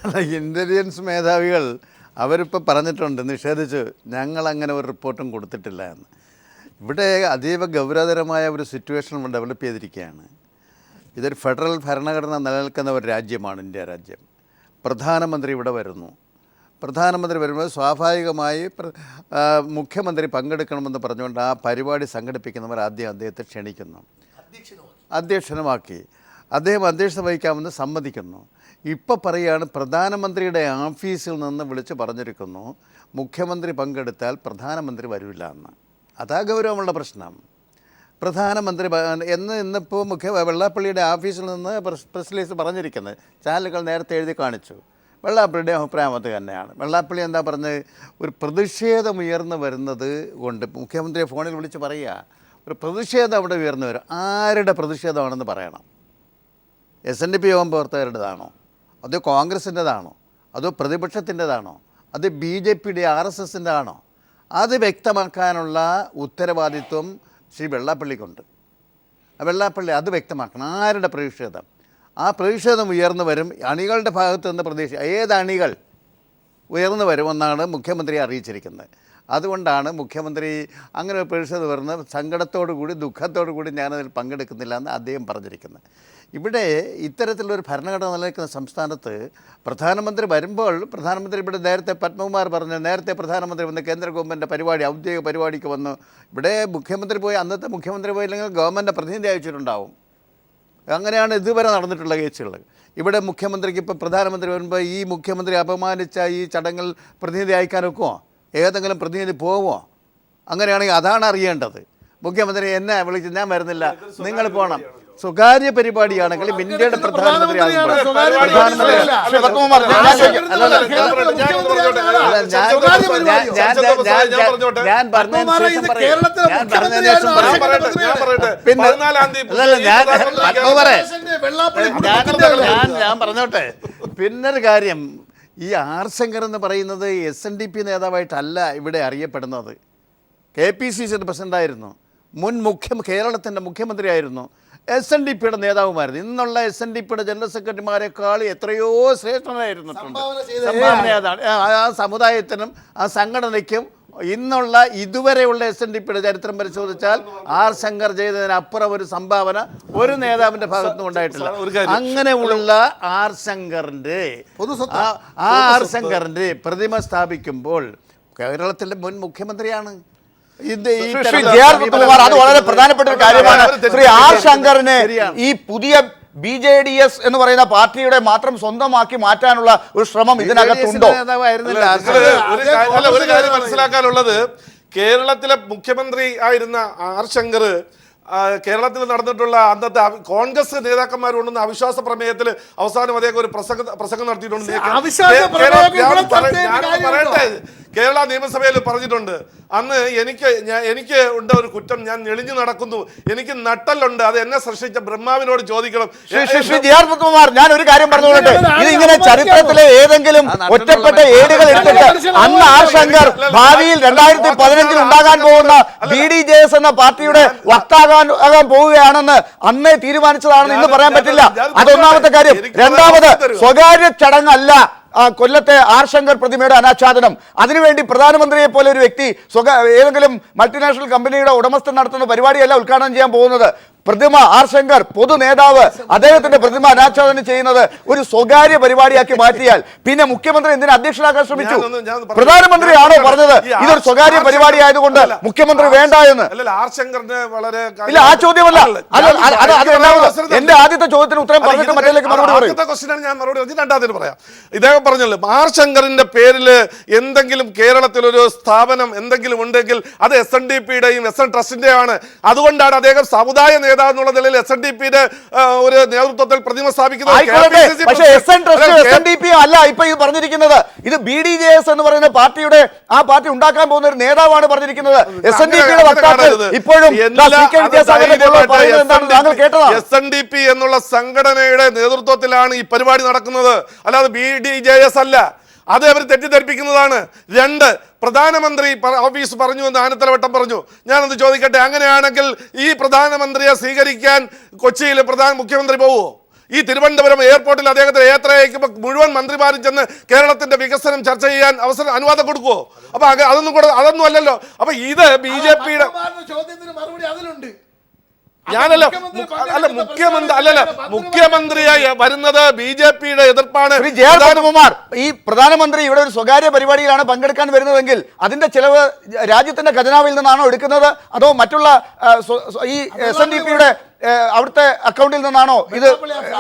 അല്ല, ഇൻ്റലിജൻസ് മേധാവികൾ അവരിപ്പോൾ പറഞ്ഞിട്ടുണ്ട്, നിഷേധിച്ച് ഞങ്ങളങ്ങനെ ഒരു റിപ്പോർട്ടും കൊടുത്തിട്ടില്ല എന്ന്. ഇവിടെ അതീവ ഗൗരവതരമായ ഒരു സിറ്റുവേഷൻ ഡെവലപ്പ് ചെയ്തിരിക്കുകയാണ്. ഇതൊരു ഫെഡറൽ ഭരണഘടന നിലനിൽക്കുന്ന ഒരു രാജ്യമാണ് ഇന്ത്യ രാജ്യം. പ്രധാനമന്ത്രി ഇവിടെ വരുന്നു. പ്രധാനമന്ത്രി വരുമ്പോൾ സ്വാഭാവികമായി മുഖ്യമന്ത്രി പങ്കെടുക്കണമെന്ന് പറഞ്ഞുകൊണ്ട് ആ പരിപാടി സംഘടിപ്പിക്കുന്നവർ ആദ്യം അദ്ദേഹത്തെ ക്ഷണിക്കുന്നു, അധ്യക്ഷനുമാക്കി. അദ്ദേഹം അധ്യക്ഷത വഹിക്കാമെന്ന് സമ്മതിക്കുന്നു. ഇപ്പോൾ പറയുകയാണ് പ്രധാനമന്ത്രിയുടെ ഓഫീസിൽ നിന്ന് വിളിച്ച് പറഞ്ഞിരിക്കുന്നു മുഖ്യമന്ത്രി പങ്കെടുത്താൽ പ്രധാനമന്ത്രി വരില്ല എന്ന്. അതാ ഗൗരവമുള്ള പ്രശ്നം. പ്രധാനമന്ത്രി ഇന്നിപ്പോൾ വെള്ളാപ്പള്ളിയുടെ ഓഫീസിൽ നിന്ന് പ്രസ് റിലീസ് പറഞ്ഞിരിക്കുന്നത് ചാനലുകൾ നേരത്തെ എഴുതി കാണിച്ചു. വെള്ളാപ്പള്ളിയുടെ അഭിപ്രായം അത് തന്നെയാണ്. വെള്ളാപ്പള്ളി എന്താ പറഞ്ഞത്, ഒരു പ്രതിഷേധം ഉയർന്നു വരുന്നത് കൊണ്ട് മുഖ്യമന്ത്രിയെ ഫോണിൽ വിളിച്ച് പറയുക, ഒരു പ്രതിഷേധം അവിടെ ഉയർന്നു വരും. ആരുടെ പ്രതിഷേധമാണെന്ന് പറയണം. SNDP യോഗം പ്രവർത്തകരുടേതാണോ, അതോ കോൺഗ്രസിൻ്റെതാണോ, അതോ പ്രതിപക്ഷത്തിൻ്റെതാണോ, അത് BJPയുടെ RSSൻ്റെ ആണോ? അത് വ്യക്തമാക്കാനുള്ള ഉത്തരവാദിത്വം ശ്രീ വെള്ളാപ്പള്ളിക്കുണ്ട്. വെള്ളാപ്പള്ളി അത് വ്യക്തമാക്കണം. ആരുടെ പ്രതിഷേധം? ആ പ്രതിഷേധം ഉയർന്നു വരും. അണികളുടെ ഭാഗത്തു നിന്ന് പ്രതീക്ഷ ഏത് അണികൾ ഉയർന്നു വരുമെന്നാണ് മുഖ്യമന്ത്രി അറിയിച്ചിരിക്കുന്നത്. അതുകൊണ്ടാണ് മുഖ്യമന്ത്രി അങ്ങനെ ഒരു പ്രതിഷേധം വരുന്ന സങ്കടത്തോടു കൂടി ദുഃഖത്തോടു കൂടി ഞാനതിൽ പങ്കെടുക്കുന്നില്ല എന്ന് അദ്ദേഹം പറഞ്ഞിരിക്കുന്നത്. ഇവിടെ ഇത്തരത്തിലൊരു ഭരണഘടന നിലനിൽക്കുന്ന സംസ്ഥാനത്ത് പ്രധാനമന്ത്രി വരുമ്പോൾ പ്രധാനമന്ത്രി ഇവിടെ നേരത്തെ പത്മകുമാർ പറഞ്ഞു, നേരത്തെ പ്രധാനമന്ത്രി വന്ന് കേന്ദ്ര ഗവൺമെൻറ് പരിപാടി ഔദ്യോഗിക പരിപാടിക്ക് വന്നു. ഇവിടെ മുഖ്യമന്ത്രി പോയി, അന്നത്തെ മുഖ്യമന്ത്രി പോയില്ലെങ്കിൽ ഗവൺമെൻറ് പ്രതിനിധി അയച്ചിട്ടുണ്ടാവും. അങ്ങനെയാണ് ഇതുവരെ നടന്നിട്ടുള്ള കേസുകൾ. ഇവിടെ മുഖ്യമന്ത്രിക്ക് ഇപ്പോൾ പ്രധാനമന്ത്രി വരുമ്പോൾ ഈ മുഖ്യമന്ത്രി അപമാനിച്ച ഈ ചടങ്ങിൽ പ്രതിനിധി അയക്കാൻ ഒക്കുമോ? ഏതെങ്കിലും പ്രതിനിധി പോവുമോ? അങ്ങനെയാണെങ്കിൽ അതാണ് അറിയേണ്ടത്. മുഖ്യമന്ത്രി എന്നെ വിളിച്ച് ഞാൻ വരുന്നില്ല, നിങ്ങൾ പോകണം. സ്വകാര്യ പരിപാടിയാണെങ്കിലും ഇന്ത്യയുടെ പ്രധാനമന്ത്രി ഞാൻ പറഞ്ഞോട്ടെ. പിന്നൊരു കാര്യം, ഈ ആർ ശങ്കർ എന്ന് പറയുന്നത് SNDP നേതാവായിട്ടല്ല ഇവിടെ അറിയപ്പെടുന്നത്. KPCC പ്രസിഡന്റായിരുന്നു, കേരളത്തിൻ്റെ മുഖ്യമന്ത്രിയായിരുന്നു, SNDPയുടെ നേതാവുമായിരുന്നു. ഇന്നുള്ള SNDPയുടെ ജനറൽ സെക്രട്ടറിമാരെക്കാൾ എത്രയോ ശ്രേഷ്ഠനായിരുന്നിട്ടുണ്ട്. സംഭാവന ആ സമുദായത്തിനും ആ സംഘടനയ്ക്കും ഇന്നുള്ള ഇതുവരെയുള്ള SNDPയുടെ ചരിത്രം പരിശോധിച്ചാൽ ആർ ശങ്കർ ചെയ്തതിനപ്പുറം ഒരു സംഭാവന ഒരു നേതാവിൻ്റെ ഭാഗത്തുനിന്നും ഉണ്ടായിട്ടില്ല. അങ്ങനെയുള്ള ആർ ശങ്കറിൻ്റെ പ്രതിമ സ്ഥാപിക്കുമ്പോൾ കേരളത്തിലെ മുൻ മുഖ്യമന്ത്രിയാണ്. അത് വളരെ പ്രധാനപ്പെട്ട ഒരു കാര്യമാണ്. ശ്രീ ആർ ശങ്കറിനെ ഈ പുതിയ BJDS എന്ന് പറയുന്ന പാർട്ടിയുടെ മാത്രം സ്വന്തമാക്കി മാറ്റാനുള്ള ഒരു ശ്രമം ഇതിനകത്തുണ്ടോ? ഒരു കാര്യം മനസ്സിലാക്കാനുള്ളത്, കേരളത്തിലെ മുഖ്യമന്ത്രി ആയിരുന്ന ആർ ശങ്കർ കേരളത്തിൽ നടന്നിട്ടുള്ള അന്നത്തെ കോൺഗ്രസ് നേതാക്കന്മാരുണ്ടെന്ന അവിശ്വാസ പ്രമേയത്തിൽ അവസാനം അദ്ദേഹം ഒരു പ്രസംഗം നടത്തിയിട്ടുണ്ട്. പറയട്ടെ, കേരള നിയമസഭയിൽ പറഞ്ഞിട്ടുണ്ട്, അന്ന് എനിക്ക് ഉണ്ട് ഒരു കുറ്റം, ഞാൻ ഞെളിഞ്ഞു നടക്കുന്നു, എനിക്ക് നട്ടലുണ്ട്, അത് എന്നെ സൃഷ്ടിച്ച ബ്രഹ്മാവിനോട് ചോദിക്കണം. ഞാൻ ഒരു കാര്യം പറഞ്ഞോട്ടെ, ഇത് ഇങ്ങനെ ചരിത്രത്തിലെ ഏതെങ്കിലും ഒറ്റപ്പെട്ട ഏടുകൾ എടുത്തിട്ട് അന്ന് ആർ ശങ്കർ ഭാവിയിൽ 2015 ഉണ്ടാകാൻ പോകുന്ന BDJS എന്ന പാർട്ടിയുടെ വക്താകാൻ പോവുകയാണെന്ന് അന്നേ തീരുമാനിച്ചതാണെന്ന് ഇന്ന് പറയാൻ പറ്റില്ല. അതൊന്നാമത്തെ കാര്യം. രണ്ടാമത്, സ്വകാര്യ ചടങ്ങല്ല കൊല്ലത്തെ ആർ ശങ്കർ പ്രതിമയുടെ അനാച്ഛാദനം. അതിനുവേണ്ടി പ്രധാനമന്ത്രിയെ പോലെ ഒരു വ്യക്തി ഏതെങ്കിലും മൾട്ടിനാഷണൽ കമ്പനിയുടെ ഉടമസ്ഥൻ നടത്തുന്ന പരിപാടിയല്ല ഉദ്ഘാടനം ചെയ്യാൻ പോകുന്നത്. പ്രതിമ ആർ ശങ്കർ പൊതു നേതാവ്, അദ്ദേഹത്തിന്റെ പ്രതിമ അനാച്ഛാദനം ചെയ്യുന്നത് ഒരു സ്വകാര്യ പരിപാടിയാക്കി മാറ്റിയാൽ പിന്നെ മുഖ്യമന്ത്രി എന്തിനാ അധ്യക്ഷനാക്കാൻ ശ്രമിച്ചു? പ്രധാനമന്ത്രിയാണോ പറഞ്ഞത് ഇതൊരു സ്വകാര്യ പരിപാടി ആയതുകൊണ്ട് മുഖ്യമന്ത്രി വേണ്ട എന്ന്? ഇല്ല, ആ ചോദ്യമല്ല. എന്റെ ആദ്യത്തെ ചോദ്യത്തിന് ഉത്തരം പറഞ്ഞിട്ട് മറ്റേലേക്ക് മറുപടി പറയും. രണ്ടാമതിന് പറയാം. ഇദ്ദേഹം പറഞ്ഞല്ലോ, ആർ ശങ്കറിന്റെ പേരിൽ എന്തെങ്കിലും കേരളത്തിലൊരു സ്ഥാപനം എന്തെങ്കിലും ഉണ്ടെങ്കിൽ അത് SNDPയുടെയും SN ട്രസ്റ്റിന്റെയും ആണ്. അതുകൊണ്ടാണ് അദ്ദേഹം സമുദായ നേതാവ് എന്നുള്ള നിലയിൽ SNDPയുടെ ഒരു നേതൃത്വത്തിൽ പ്രതിമ സ്ഥാപിക്കുന്നത്. പക്ഷേ SNDP അല്ല ഇപ്പൊ ഇത് പറഞ്ഞിരിക്കുന്നത്. ഇത് BDJS എന്ന് പറയുന്ന പാർട്ടിയുടെ ആ പാർട്ടി ഉണ്ടാക്കാൻ പോകുന്ന ഒരു നേതാവാണ് പറഞ്ഞിരിക്കുന്നത്. SNDPയുടെ വക്താക്കൾ ഇപ്പോഴും SNDP എന്നുള്ള സംഘടനയുടെ നേതൃത്വത്തിലാണ് ഈ പരിപാടി നടക്കുന്നത്, അല്ലാതെ BDJS അല്ല. അത് അവർ തെറ്റിദ്ധരിപ്പിക്കുന്നതാണ്. രണ്ട്, പ്രധാനമന്ത്രി ഓഫീസ് പറഞ്ഞു എന്ന് ആനത്തലവട്ടം പറഞ്ഞു. ഞാനത് ചോദിക്കട്ടെ, അങ്ങനെയാണെങ്കിൽ ഈ പ്രധാനമന്ത്രിയെ സ്വീകരിക്കാൻ കൊച്ചിയിൽ മുഖ്യമന്ത്രി പോവുമോ? ഈ തിരുവനന്തപുരം എയർപോർട്ടിൽ അദ്ദേഹത്തെ യാത്ര അയക്കുമ്പോൾ മുഴുവൻ മന്ത്രിമാരും ചെന്ന് കേരളത്തിന്റെ വികസനം ചർച്ച ചെയ്യാൻ അനുവാദം കൊടുക്കുമോ? അപ്പൊ അതൊന്നും അല്ലല്ലോ. അപ്പൊ ഇത് BJPയുടെ മുഖ്യമന്ത്രിയായി വരുന്നത് BJPയുടെ എതിർപ്പാണ്. ഈ പ്രധാനമന്ത്രി ഇവിടെ ഒരു സ്വകാര്യ പരിപാടിയിലാണ് പങ്കെടുക്കാൻ വരുന്നതെങ്കിൽ അതിന്റെ ചെലവ് രാജ്യത്തിന്റെ ഖജനാവിൽ നിന്നാണോ എടുക്കുന്നത്, അതോ മറ്റുള്ള ഈ SNDPയുടെ അവിടുത്തെ അക്കൗണ്ടിൽ നിന്നാണോ ഇത്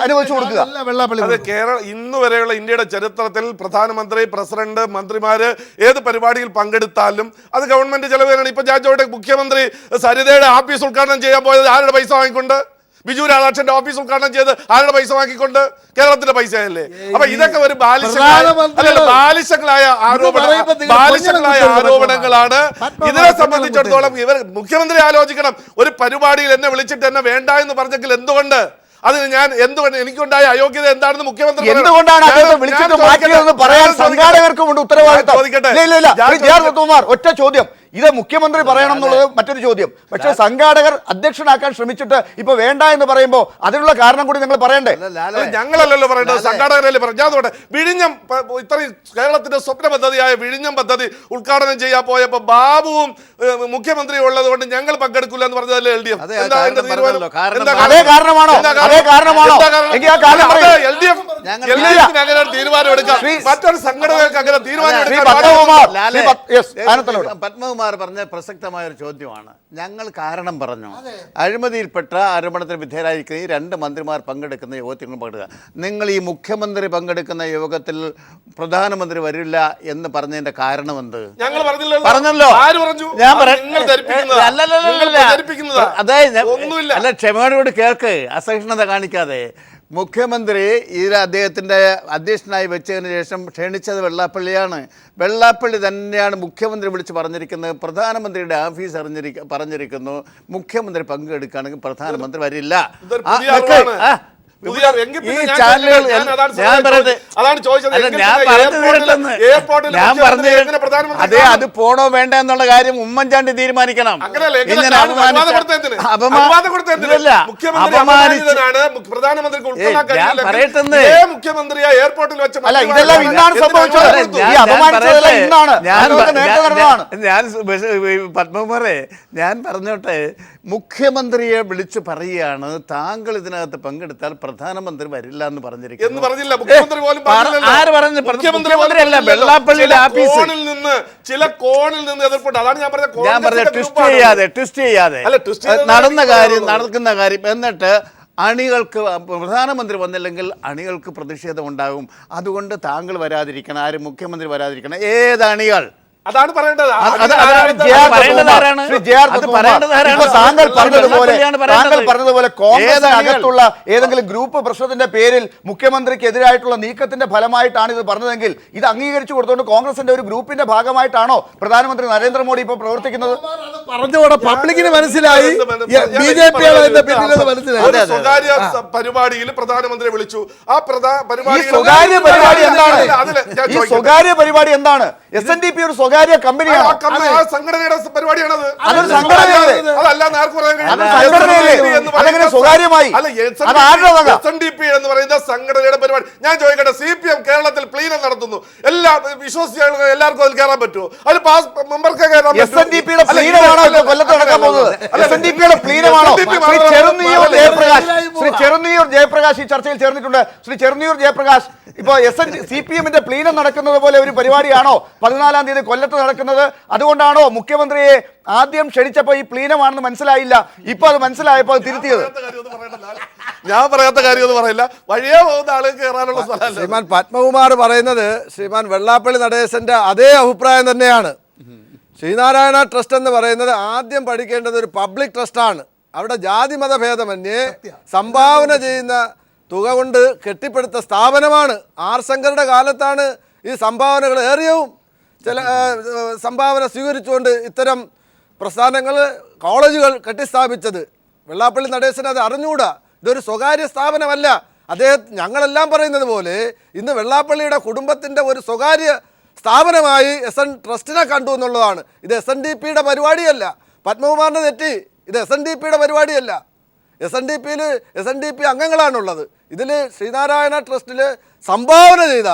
അനുവദിച്ചു കൊടുക്കുക? അത് ഇന്ന് വരെയുള്ള ഇന്ത്യയുടെ ചരിത്രത്തിൽ പ്രധാനമന്ത്രി, പ്രസിഡന്റ്, മന്ത്രിമാര് ഏത് പരിപാടിയിൽ പങ്കെടുത്താലും അത് ഗവൺമെന്റ് ചെലവ് തന്നെയാണ്. ഇപ്പൊ ജാജോടെ മുഖ്യമന്ത്രി സരിതയുടെ ഓഫീസ് ഉദ്ഘാടനം ചെയ്യാൻ പോയത് ആരുടെ പൈസ വാങ്ങിക്കൊണ്ട്? ബിജു രാധാകൃഷ്ണന്റെ ഓഫീസ് ഉദ്ഘാടനം ചെയ്ത് ആരുടെ പൈസ വാങ്ങിക്കൊണ്ട്? കേരളത്തിന്റെ പൈസയല്ലേ? അപ്പൊ ഇതൊക്കെ ഒരു ബാലിശങ്ങളായ ആരോപണങ്ങളാണ്. ഇതിനെ സംബന്ധിച്ചിടത്തോളം മുഖ്യമന്ത്രി ആലോചിക്കണം. ഒരു പരിപാടിയിൽ എന്നെ വിളിച്ചിട്ട് എന്നെ വേണ്ട എന്ന് പറഞ്ഞെങ്കിൽ എന്തുകൊണ്ട്? അതിന് ഞാൻ എനിക്കുണ്ടായ അയോഗ്യത എന്താണെന്ന് മുഖ്യമന്ത്രി എന്തുകൊണ്ടാണ് വിളിച്ചിട്ട് മാറ്റിയതെന്ന് പറയാൻ സംഘാടകർക്കും ഉണ്ട് ഉത്തരവാദിത്തം. ഒറ്റ ചോദ്യം, ഇത് മുഖ്യമന്ത്രി പറയണം എന്നുള്ളത് മറ്റൊരു ചോദ്യം. പക്ഷേ സംഘാടകർ അധ്യക്ഷനാക്കാൻ ശ്രമിച്ചിട്ട് ഇപ്പൊ വേണ്ട എന്ന് പറയുമ്പോൾ അതിനുള്ള കാരണം കൂടി നിങ്ങൾ പറയണ്ടേ? ഞങ്ങളല്ലല്ലോ പറയേണ്ടത്, സംഘാടകരല്ലേ പറഞ്ഞാൽ. വിഴിഞ്ഞം ഇത്രയും കേരളത്തിന്റെ സ്വപ്ന പദ്ധതിയായ വിഴിഞ്ഞം പദ്ധതി ഉദ്ഘാടനം ചെയ്യാൻ പോയപ്പോ ബാബുവും മുഖ്യമന്ത്രിയും ഉള്ളത് കൊണ്ട് ഞങ്ങൾ പങ്കെടുക്കില്ല എന്ന് പറഞ്ഞതല്ലേ LDF? അതേ കാരണമാണോ? അതേ കാരണമാണോ? എങ്കിൽ ആ കാര്യം പറയൂ. തീരുമാനം എടുക്കാം, മറ്റൊരു സംഘടനകൾക്ക് അങ്ങനെ തീരുമാനം എടുക്കാം. പത്മകുമാർ പറഞ്ഞ പ്രസക്തമായ ഒരു ചോദ്യമാണ്. ഞങ്ങൾ കാരണം പറഞ്ഞു, അഴിമതിയിൽപ്പെട്ട ആരോപണത്തിന് വിധേയരായിരിക്കുന്ന ഈ 2 മന്ത്രിമാർ പങ്കെടുക്കുന്ന യോഗത്തിൽ പങ്കെടുക്കുക. നിങ്ങൾ ഈ മുഖ്യമന്ത്രി പങ്കെടുക്കുന്ന യോഗത്തിൽ പ്രധാനമന്ത്രി വരില്ല എന്ന് പറഞ്ഞതിന്റെ കാരണം എന്ത്? ഞങ്ങൾ പറഞ്ഞല്ലോ. ഞാൻ അല്ല, ക്ഷമയോടുകൂടി കേൾക്ക്, അസഹിഷ്ണുത കാണിക്കാതെ. മുഖ്യമന്ത്രി അദ്ദേഹത്തിൻ്റെ അധ്യക്ഷനായി വെച്ചതിന് ശേഷം ക്ഷണിച്ചത് വെള്ളാപ്പള്ളിയാണ്. വെള്ളാപ്പള്ളി തന്നെയാണ് മുഖ്യമന്ത്രി വിളിച്ച് പറഞ്ഞിരിക്കുന്നത്. പ്രധാനമന്ത്രിയുടെ ഓഫീസ് പറഞ്ഞിരിക്കുന്നു മുഖ്യമന്ത്രി പങ്കെടുക്കുകയാണെങ്കിൽ പ്രധാനമന്ത്രി വരില്ല. ഈ ചാനലുകൾ അതെ, അത് പോണോ വേണ്ട എന്നുള്ള കാര്യം ഉമ്മൻചാണ്ടി തീരുമാനിക്കണം. മുഖ്യമന്ത്രിയെ എയർപോർട്ടിൽ വെച്ച് ഞാൻ പത്മകുമാറെ ഞാൻ പറഞ്ഞോട്ടെ, മുഖ്യമന്ത്രിയെ വിളിച്ചു പറയുകയാണ് താങ്കൾ ഇതിനകത്ത് പങ്കെടുത്താൽ പ്രധാനമന്ത്രി വരില്ല എന്ന് പറഞ്ഞിരിക്കുന്നു. ആര് പറഞ്ഞു? മുഖ്യമന്ത്രിയല്ല, വെള്ളാപ്പള്ളിയുടെ ഓഫീസിൽ നിന്ന് ചില കോണിൽ നിന്ന് എതിർപ്പുണ്ട്. അതാണ് ഞാൻ പറഞ്ഞത്. ട്വിസ്റ്റ് ചെയ്യാതെ നടക്കുന്ന കാര്യം എന്നിട്ട് അണികൾക്ക് പ്രധാനമന്ത്രി വന്നില്ലെങ്കിൽ അണികൾക്ക് പ്രതിഷേധം ഉണ്ടാകും. അതുകൊണ്ട് താങ്കൾ വരാതിരിക്കണം, ആരും മുഖ്യമന്ത്രി വരാതിരിക്കണം. ഏത് അണികൾ? അതാണ് പറയേണ്ടത്. താങ്കൾ പറഞ്ഞതുപോലെ കോൺഗ്രസിനകത്തുള്ള ഏതെങ്കിലും ഗ്രൂപ്പ് പ്രശ്നത്തിന്റെ പേരിൽ മുഖ്യമന്ത്രിക്ക് എതിരായിട്ടുള്ള നീക്കത്തിന്റെ ഫലമായിട്ടാണ് ഇത് പറഞ്ഞതെങ്കിൽ ഇത് അംഗീകരിച്ചു കൊടുത്തുകൊണ്ട് കോൺഗ്രസിന്റെ ഒരു ഗ്രൂപ്പിന്റെ ഭാഗമായിട്ടാണോ പ്രധാനമന്ത്രി നരേന്ദ്രമോദി ഇപ്പോൾ പ്രവർത്തിക്കുന്നത്? പറഞ്ഞുകൂടെ, പബ്ലിക്കിന് മനസ്സിലായി, സ്വകാര്യ പരിപാടിയിൽ പ്രധാനമന്ത്രി വിളിച്ചു. ആ പരിപാടി സ്വകാര്യ പരിപാടി എന്താണ്? SNDP ഒരു സ്വകാര്യ കമ്പനിയാണ്, സംഘടനയുടെ പരിപാടിയാണത്. അതെങ്ങനെ സ്വകാര്യമായി? SNDP എന്ന് പറയുന്ന സംഘടനയുടെ പരിപാടി. ഞാൻ ചോദിക്കട്ടെ, CPM കേരളത്തിൽ പ്ലീനം നടത്തുന്നു, എല്ലാ വിശ്വസികളും എല്ലാവർക്കും അതിൽ കയറാൻ പറ്റുമോ? അതിൽ മെമ്പർക്ക് കയറാൻ പറ്റുമോ? SNDPയുടെ പ്ലീനമാണോ കൊല്ലത്ത് നടക്കാൻ പോകുന്നത്? SNDPയുടെ പ്ലീനമാണോ? ശ്രീ ചെറുന്നിയൂർ ജയപ്രകാശ് ഈ ചർച്ചയിൽ ചേർന്നിട്ടുണ്ട്. ശ്രീ ചെറുന്നിയൂർ ജയപ്രകാശ്, ഇപ്പൊ CPMന്റെ പ്ലീനം നടക്കുന്നത് പോലെ ഒരു പരിപാടിയാണോ 14-ാം തീയതി കൊല്ലത്ത് നടക്കുന്നത്? അതുകൊണ്ടാണോ മുഖ്യമന്ത്രിയെ ആദ്യം ക്ഷണിച്ചപ്പോ ഈ പ്ലീനമാണെന്ന് മനസ്സിലായില്ല, ഇപ്പൊ അത് മനസ്സിലായപ്പോ അത് തിരുത്തിയത്? ഞാൻ പറയാത്ത കാര്യം ഒന്നും പറയില്ല. വഴിയേ പോകുന്ന ആളുകൾ കയറാനുള്ള സ്ഥലമല്ല. ശ്രീമാൻ പത്മകുമാർ പറയുന്നത് ശ്രീമാൻ വെള്ളാപ്പള്ളി നടേശന്റെ അതേ അഭിപ്രായം തന്നെയാണ്. ശ്രീനാരായണ ട്രസ്റ്റ് എന്ന് പറയുന്നത് ആദ്യം പഠിക്കേണ്ടത് ഒരു പബ്ലിക് ട്രസ്റ്റാണ്. അവിടെ ജാതിമത ഭേദമന്യേ സംഭാവന ചെയ്യുന്ന തുക കൊണ്ട് കെട്ടിപ്പടുത്ത സ്ഥാപനമാണ്. ആർ ശങ്കറുടെ കാലത്താണ് ഈ സംഭാവനകൾ ഏറിയവും ചില സംഭാവന സ്വീകരിച്ചുകൊണ്ട് ഇത്തരം പ്രസ്ഥാനങ്ങൾ, കോളേജുകൾ കെട്ടിസ്ഥാപിച്ചത്. വെള്ളാപ്പള്ളി നടേശൻ അത് അറിഞ്ഞുകൂടാ. ഇതൊരു സ്വകാര്യ സ്ഥാപനമല്ല. ഞങ്ങളെല്ലാം പറയുന്നത് പോലെ ഇന്ന് വെള്ളാപ്പള്ളിയുടെ കുടുംബത്തിൻ്റെ ഒരു സ്വകാര്യ സ്ഥാപനമായി SN ട്രസ്റ്റിനെ കണ്ടു എന്നുള്ളതാണ്. ഇത് SNDPയുടെ പരിപാടിയല്ല. പത്മകുമാറിൻ്റെ തെറ്റി. ഇത് SNDPയുടെ പരിപാടിയല്ല. SNDP അംഗങ്ങളാണുള്ളത്. ഇതിൽ ശ്രീനാരായണ ട്രസ്റ്റിൽ സംഭാവന ചെയ്ത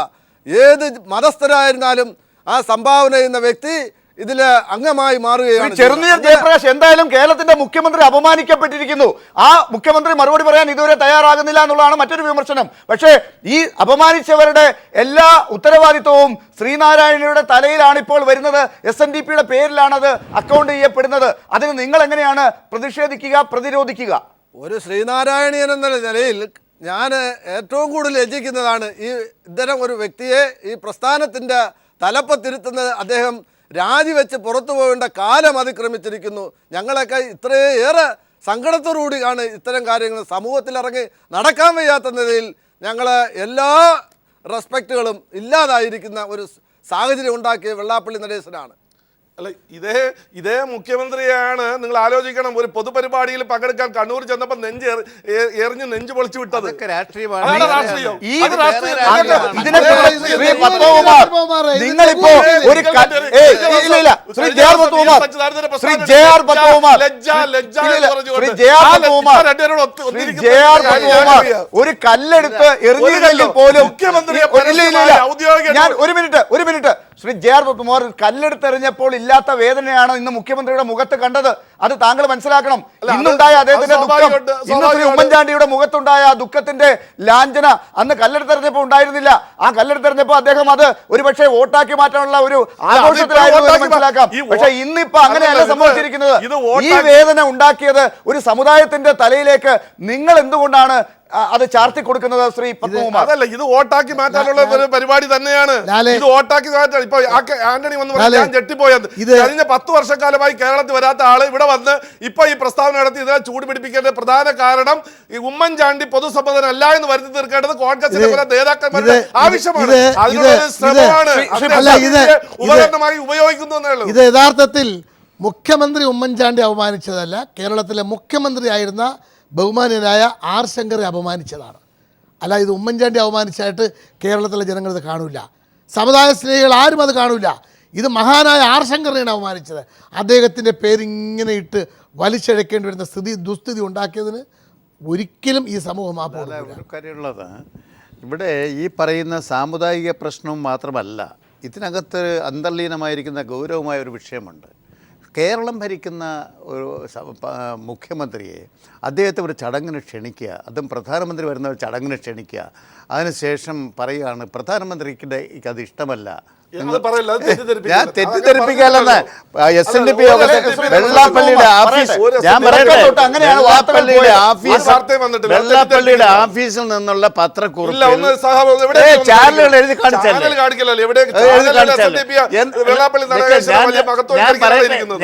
ഏത് മതസ്ഥരായിരുന്നാലും ആ സംഭാവന ചെയ്യുന്ന വ്യക്തി ഇതിൽ അംഗമായി മാറുകയാണ്. ചെറുനീർ ജയപ്രകാശ്, എന്തായാലും കേരളത്തിന്റെ മുഖ്യമന്ത്രി അപമാനിക്കപ്പെട്ടിരിക്കുന്നു. ആ മുഖ്യമന്ത്രി മറുപടി പറയാൻ ഇതുവരെ തയ്യാറാകുന്നില്ല എന്നുള്ളതാണ് മറ്റൊരു വിമർശനം. പക്ഷേ ഈ അപമാനിച്ചവരുടെ എല്ലാ ഉത്തരവാദിത്വവും ശ്രീനാരായണയുടെ തലയിലാണ് ഇപ്പോൾ വരുന്നത്. SNDPയുടെ പേരിലാണത് അക്കൗണ്ട് ചെയ്യപ്പെടുന്നത്. അതിന് നിങ്ങൾ എങ്ങനെയാണ് പ്രതിഷേധിക്കുക, പ്രതിരോധിക്കുക? ഒരു ശ്രീനാരായണീയൻ എന്ന നിലയിൽ ഞാൻ ഏറ്റവും കൂടുതൽ ലജ്ജിക്കുന്നതാണ് ഈ ഇത്തരം ഒരു വ്യക്തിയെ ഈ പ്രസ്ഥാനത്തിൻ്റെ തലപ്പത്തിരുത്തുന്നത്. അദ്ദേഹം രാജിവെച്ച് പുറത്തു പോകേണ്ട കാലം അതിക്രമിച്ചിരിക്കുന്നു. ഞങ്ങളൊക്കെ ഇത്രയേറെ സങ്കടത്തോടുകൂടിയാണ് ഇത്തരം കാര്യങ്ങൾ സമൂഹത്തിലിറങ്ങി നടക്കാൻ വയ്യാത്ത നിലയിൽ ഞങ്ങൾ എല്ലാ റെസ്പെക്റ്റുകളും ഇല്ലാതായിരിക്കുന്ന ഒരു സാഹചര്യം ഉണ്ടാക്കിയ വെള്ളാപ്പള്ളി നടേശനാണ്. അല്ല, ഇതേ മുഖ്യമന്ത്രിയാണ് നിങ്ങൾ ആലോചിക്കണം, ഒരു പൊതുപരിപാടിയിൽ പങ്കെടുക്കാൻ കണ്ണൂർ ചെന്നപ്പോൾ എറിഞ്ഞ് നെഞ്ച് പൊളിച്ചു വിട്ടത്. അതൊക്കെ രാഷ്ട്രീയമാണ്. അതാണ് രാഷ്ട്രീയം. ഈ അത് രാഷ്ട്രീയം. ശ്രീ പത്മകുമാർ, നിങ്ങളിപ്പോ ഒരു Shri J R Padmakumar, Shri J R Padmakumar, ഒരു കല്ലെടുത്ത് എറിഞ്ഞില്ലെങ്കിൽ പോലും ഞാൻ ഒരു minute Shri J R Padmakumar കല്ലെടുത്തെറിഞ്ഞപ്പോൾ ഇല്ലാത്ത വേദനയാണ് ഇന്ന് മുഖ്യമന്ത്രിയുടെ മുഖത്ത് കണ്ടത്. അത് താങ്കൾ മനസ്സിലാക്കണം. ഇന്നുണ്ടായ അദ്ദേഹത്തിന്റെ ദുഃഖം, ഇന്ന് ശ്രീ ഉമ്മൻചാണ്ടിയുടെ മുഖത്തുണ്ടായ ആ ദുഃഖത്തിന്റെ ലാഞ്ചന അന്ന് കല്ലെടുത്തെറിഞ്ഞപ്പോൾ ഉണ്ടായിരുന്നില്ല. ആ കല്ലെടുത്തെറിഞ്ഞപ്പോൾ അദ്ദേഹം അത് ഒരുപക്ഷെ വോട്ടാക്കി മാറ്റാനുള്ള ഒരു ആഘോഷത്തിലായിരുന്നു മനസ്സിലാക്കാം. പക്ഷെ ഇന്നിപ്പോ അങ്ങനെയല്ല സംഭവിച്ചിരിക്കുന്നത്. ഈ വേദന ഉണ്ടാക്കിയത് ഒരു സമുദായത്തിന്റെ തലയിലേക്ക് നിങ്ങൾ എന്തുകൊണ്ടാണ് അത് ചാർത്തി കൊടുക്കുന്നത് ശ്രീ പത്മകുമാർ? അതല്ല, ഇത് വോട്ടാക്കി മാറ്റാനുള്ള ഒരു പരിപാടി തന്നെയാണ്. ഇത് വോട്ടാക്കി മാറ്റാൻ ഇപ്പൊ ആന്റണി വന്ന് ഞാൻ ഞെട്ടിപ്പോയത്. കഴിഞ്ഞ 10 വർഷക്കാലമായി കേരളത്തിൽ വരാത്ത ആള് ഇവിടെ വന്ന് ഇപ്പൊ ഈ പ്രസ്താവന നടത്തി ഇതിനെ ചൂട് പിടിപ്പിക്കേണ്ട പ്രധാന കാരണം ഈ ഉമ്മൻചാണ്ടി പൊതുസമ്മതനല്ല എന്ന് വരുത്തി തീർക്കേണ്ടത് കോൺഗ്രസിന്റെ പല നേതാക്കന്മാരുടെ ആവശ്യമാണ്. അതിനുള്ള ശ്രമമാണ് ഉപകരണമായി ഉപയോഗിക്കുന്നു. ഇത് യഥാർത്ഥത്തിൽ മുഖ്യമന്ത്രി ഉമ്മൻചാണ്ടി അപമാനിച്ചതല്ല, കേരളത്തിലെ മുഖ്യമന്ത്രിയായിരുന്ന ബഹുമാന്യനായ ആർ ശങ്കറെ അപമാനിച്ചതാണ്. അല്ല, ഇത് ഉമ്മൻചാണ്ടി അപമാനിച്ചായിട്ട് കേരളത്തിലെ ജനങ്ങൾ ഇത് കാണൂല, സമുദായ സ്നേഹികൾ ആരും അത് കാണൂല. ഇത് മഹാനായ ആർ ശങ്കറിനെയാണ് അപമാനിച്ചത്. അദ്ദേഹത്തിൻ്റെ പേരിങ്ങനെ ഇട്ട് വലിച്ചഴക്കേണ്ടി വരുന്ന ദുസ്ഥിതി ഉണ്ടാക്കിയതിന് ഒരിക്കലും ഈ സമൂഹം ഒരു കാര്യമുള്ളത്, ഇവിടെ ഈ പറയുന്ന സാമുദായിക പ്രശ്നവും മാത്രമല്ല, ഇതിനകത്ത് അന്തർലീനമായിരിക്കുന്ന ഗൗരവമായ ഒരു വിഷയമുണ്ട്. കേരളം ഭരിക്കുന്ന ഒരു മുഖ്യമന്ത്രിയെ അദ്ദേഹത്തെ ഒരു ചടങ്ങിന് ക്ഷണിക്കുക, അതും പ്രധാനമന്ത്രി വരുന്ന ഒരു ചടങ്ങിന് ക്ഷണിക്കുക, അതിനുശേഷം പറയുകയാണ് പ്രധാനമന്ത്രിക്ക് അത് ഇഷ്ടമല്ല. ഞാൻ തെറ്റിദ്ധരിപ്പിക്കാലെന്ന് SNDP വെള്ളാപ്പള്ളിയുടെ ഓഫീസ്, ഞാൻ പറയട്ടെ, വെള്ളാപ്പള്ളിയുടെ ഓഫീസിൽ നിന്നുള്ള പത്രക്കുറിപ്പ് ചാനലുകൾ എഴുതി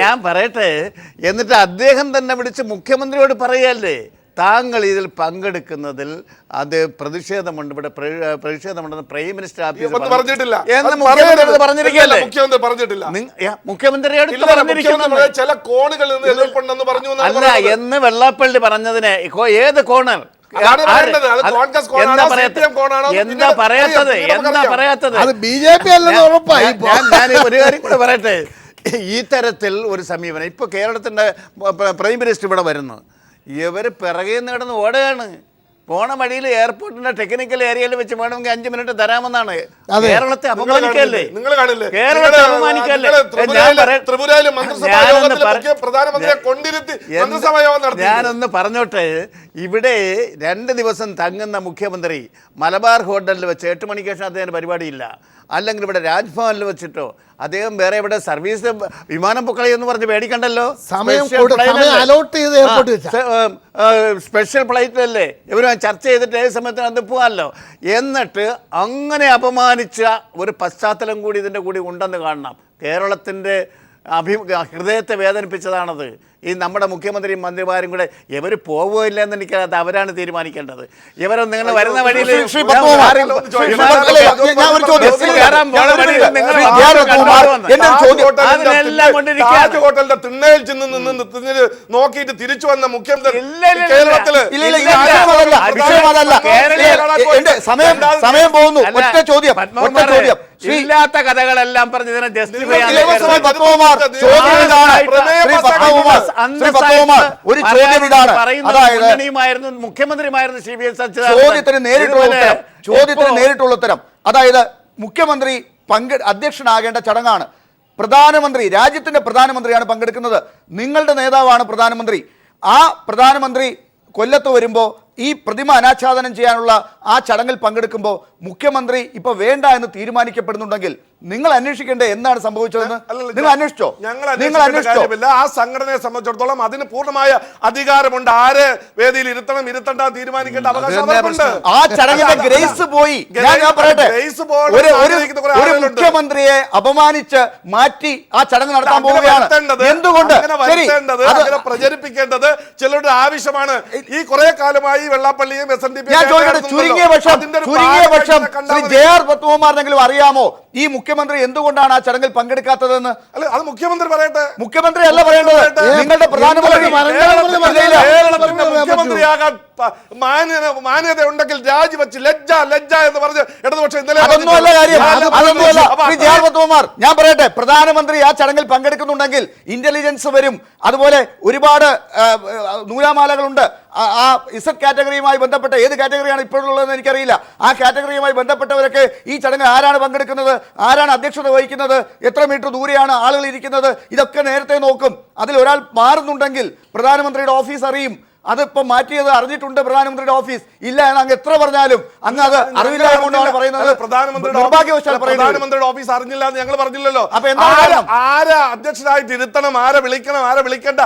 ഞാൻ പറയട്ടെ. എന്നിട്ട് അദ്ദേഹം തന്നെ വിളിച്ച് മുഖ്യമന്ത്രിയോട് പറയല്ലേ, താങ്കൾ ഇതിൽ പങ്കെടുക്കുന്നതിൽ അത് പ്രതിഷേധമുണ്ട്, ഇവിടെ പ്രതിഷേധമുണ്ടെന്ന് പ്രൈം മിനിസ്റ്റർ ഓഫീസ് പറഞ്ഞിട്ടില്ല എന്ന് മുഖ്യമന്ത്രി പറഞ്ഞിരിക്കുകയല്ലേ? മുഖ്യമന്ത്രിയോട് ചില കോണുകളിൽ നിന്ന് എതിർപ്പുണ്ടെന്ന് പറഞ്ഞു അല്ല എന്ന് വെള്ളാപ്പള്ളി പറഞ്ഞതിന് ഏത് കോണർ എന്താ പറയാത്തത്? ഞാൻ ഒരു കാര്യം കൂടെ പറയട്ടെ. ഈ തരത്തിൽ ഒരു സമീപനം ഇപ്പൊ കേരളത്തിന്റെ പ്രൈം മിനിസ്റ്റർ ഇവിടെ വരുന്നു, ഇവർ പിറകെ നിന്ന് കിടന്ന് ഓടുകയാണ്. പോണ വഴിയിൽ എയർപോർട്ടിന്റെ ടെക്നിക്കൽ ഏരിയയിൽ വെച്ച് വേണമെങ്കിൽ 5 മിനിറ്റ് തരാമെന്നാണ്. കേരളത്തെ അപമാനിക്കല്ലേ? കേരളത്തെ അപമാനിക്കല്ലേ? ഞാനൊന്ന് പറഞ്ഞോട്ടെ. ഇവിടെ 2 ദിവസം തങ്ങുന്ന മുഖ്യമന്ത്രി മലബാർ ഹോട്ടലിൽ വെച്ച് 8 മണിക്ക് ശേഷം അദ്ദേഹത്തിന് പരിപാടിയില്ല, അല്ലെങ്കിൽ ഇവിടെ രാജ്ഭവനിൽ വെച്ചിട്ടോ അദ്ദേഹം വേറെ ഇവിടെ സർവീസ് വിമാനം പൊക്കളയെന്ന് പറഞ്ഞ് പേടിക്കണ്ടല്ലോ. സ്പെഷ്യൽ ഫ്ലൈറ്റിലല്ലേ ഇവരുമായി ചർച്ച ചെയ്തിട്ട് ഏത് സമയത്തിന് അത് പോകാമല്ലോ. എന്നിട്ട് അങ്ങനെ അപമാനിച്ച ഒരു പശ്ചാത്തലം കൂടി ഇതിൻ്റെ കൂടി ഉണ്ടെന്ന് കാണണം. കേരളത്തിൻ്റെ ഹൃദയത്തെ വേദനിപ്പിച്ചതാണത്. ഈ നമ്മുടെ മുഖ്യമന്ത്രിയും മന്ത്രിമാരും കൂടെ ഇവർ പോവുകയില്ല എന്ന് എനിക്കത് അവരാണ് തീരുമാനിക്കേണ്ടത്. ഇവരൊന്നും നിങ്ങൾ വരുന്ന വഴിയിൽ തിണ്ണയിൽ ചെന്ന് നോക്കിയിട്ട് തിരിച്ചു വന്ന മുഖ്യമന്ത്രി സമയം പോകുന്നു. ഒറ്റ ചോദ്യം ഇല്ലാത്ത കഥകളെല്ലാം പറഞ്ഞ് ഇതിനെ ജസ്റ്റിഫൈ മുഖ്യമന്ത്രിയുമായിരുന്നു CBS ചോദ്യത്തിന് നേരിട്ടുള്ള ഉത്തരം. അതായത് മുഖ്യമന്ത്രി അധ്യക്ഷനാകേണ്ട ചടങ്ങാണ്. പ്രധാനമന്ത്രി, രാജ്യത്തിന്റെ പ്രധാനമന്ത്രിയാണ് പങ്കെടുക്കുന്നത്. നിങ്ങളുടെ നേതാവാണ് പ്രധാനമന്ത്രി. ആ പ്രധാനമന്ത്രി കൊല്ലത്ത് വരുമ്പോൾ ഈ പ്രതിമ അനാച്ഛാദനം ചെയ്യാനുള്ള ആ ചടങ്ങിൽ പങ്കെടുക്കുമ്പോൾ മുഖ്യമന്ത്രി ഇപ്പൊ വേണ്ട എന്ന് തീരുമാനിക്കപ്പെടുന്നുണ്ടെങ്കിൽ നിങ്ങൾ അന്വേഷിക്കേണ്ടത് എന്താണ് സംഭവിച്ചതെന്ന് നിങ്ങൾ അന്വേഷിച്ചോ? ആ സംഘടനയെ സംബന്ധിച്ചിടത്തോളം അതിന് പൂർണ്ണമായ അധികാരമുണ്ട്. ആര് വേദിയിൽ ഇരുത്തണ്ട തീരുമാനിക്കേണ്ട അവകാശമുണ്ട്. ആ ചടങ്ങിന്റെ ഗ്രേസ് പോയി. ഞാൻ പറയട്ടെ, ഒരു മുഖ്യമന്ത്രിയെ അപമാനിച്ച് മാറ്റി ആ ചടങ്ങ് നടത്താൻ പോവുകയാണ്. എന്തുകൊണ്ട് പ്രചരിപ്പിക്കേണ്ടത് ചിലരുടെ ആവശ്യമാണ്. ഈ കുറെ കാലമായി വെള്ളാപ്പള്ളിയും SNDP ചുരുങ്ങിയ പക്ഷം ജെ ആർ പത്മകുമാറിനെങ്കിലും അറിയാമോ ഈ മുഖ്യ മുഖ്യമന്ത്രി എന്തുകൊണ്ടാണ് ആ ചടങ്ങിൽ പങ്കെടുക്കാത്തതെന്ന്? അല്ല, അത് മുഖ്യമന്ത്രി പറയട്ടെ. മുഖ്യമന്ത്രി അല്ല പറയേണ്ടത്, നിങ്ങളുടെ പ്രധാനമന്ത്രി. കേരളത്തിന്റെ മുഖ്യമന്ത്രിയാകാൻ മാന്യത ഉണ്ടെങ്കിൽ രാജിവെച്ച് ലജ്ജ എന്ന് പറഞ്ഞ് ഇടതുപക്ഷം ഇന്നലെ അതൊന്നുമല്ല കാര്യം, അതൊന്നുമല്ല. ശ്രീ ജെ ആർ പത്മകുമാർ, ഞാൻ പറയട്ടെ, പ്രധാനമന്ത്രി ആ ചടങ്ങിൽ പങ്കെടുക്കുന്നുണ്ടെങ്കിൽ ഇന്റലിജൻസ് വരും, അതുപോലെ ഒരുപാട് നൂലാമാലകളുണ്ട്. ആ ഇസഡ് കാറ്റഗറിയുമായി ബന്ധപ്പെട്ട ഏത് കാറ്റഗറിയാണ് ഇപ്പോഴുള്ളതെന്ന് എനിക്കറിയില്ല. ആ കാറ്റഗറിയുമായി ബന്ധപ്പെട്ടവരൊക്കെ ഈ ചടങ്ങ് ആരാണ് പങ്കെടുക്കുന്നത്, ആരാണ് അധ്യക്ഷത വഹിക്കുന്നത്, എത്ര മീറ്റർ ദൂരെയാണ് ആളുകൾ ഇരിക്കുന്നത്, ഇതൊക്കെ നേരത്തെ നോക്കും. അതിൽ ഒരാൾ മാറുന്നുണ്ടെങ്കിൽ പ്രധാനമന്ത്രിയുടെ ഓഫീസ് അറിയും. അതിപ്പോ മാറ്റിയത് അറിഞ്ഞിട്ടുണ്ട് പ്രധാനമന്ത്രിയുടെ ഓഫീസ്. ഇല്ല എന്ന് അങ്ങ് എത്ര പറഞ്ഞാലും അങ്ങ് അത് അറിവില്ല കൊണ്ടാണ് പറയുന്നത്. പ്രധാനമന്ത്രിയുടെ ഓഫീസ് അറിഞ്ഞില്ല എന്ന് ഞങ്ങൾ പറഞ്ഞില്ലല്ലോ. അപ്പൊ എന്താണ് ആരെ അധ്യക്ഷനായിട്ട് ഇരുത്തണം, ആരെ വിളിക്കണം, ആരെ വിളിക്കേണ്ട,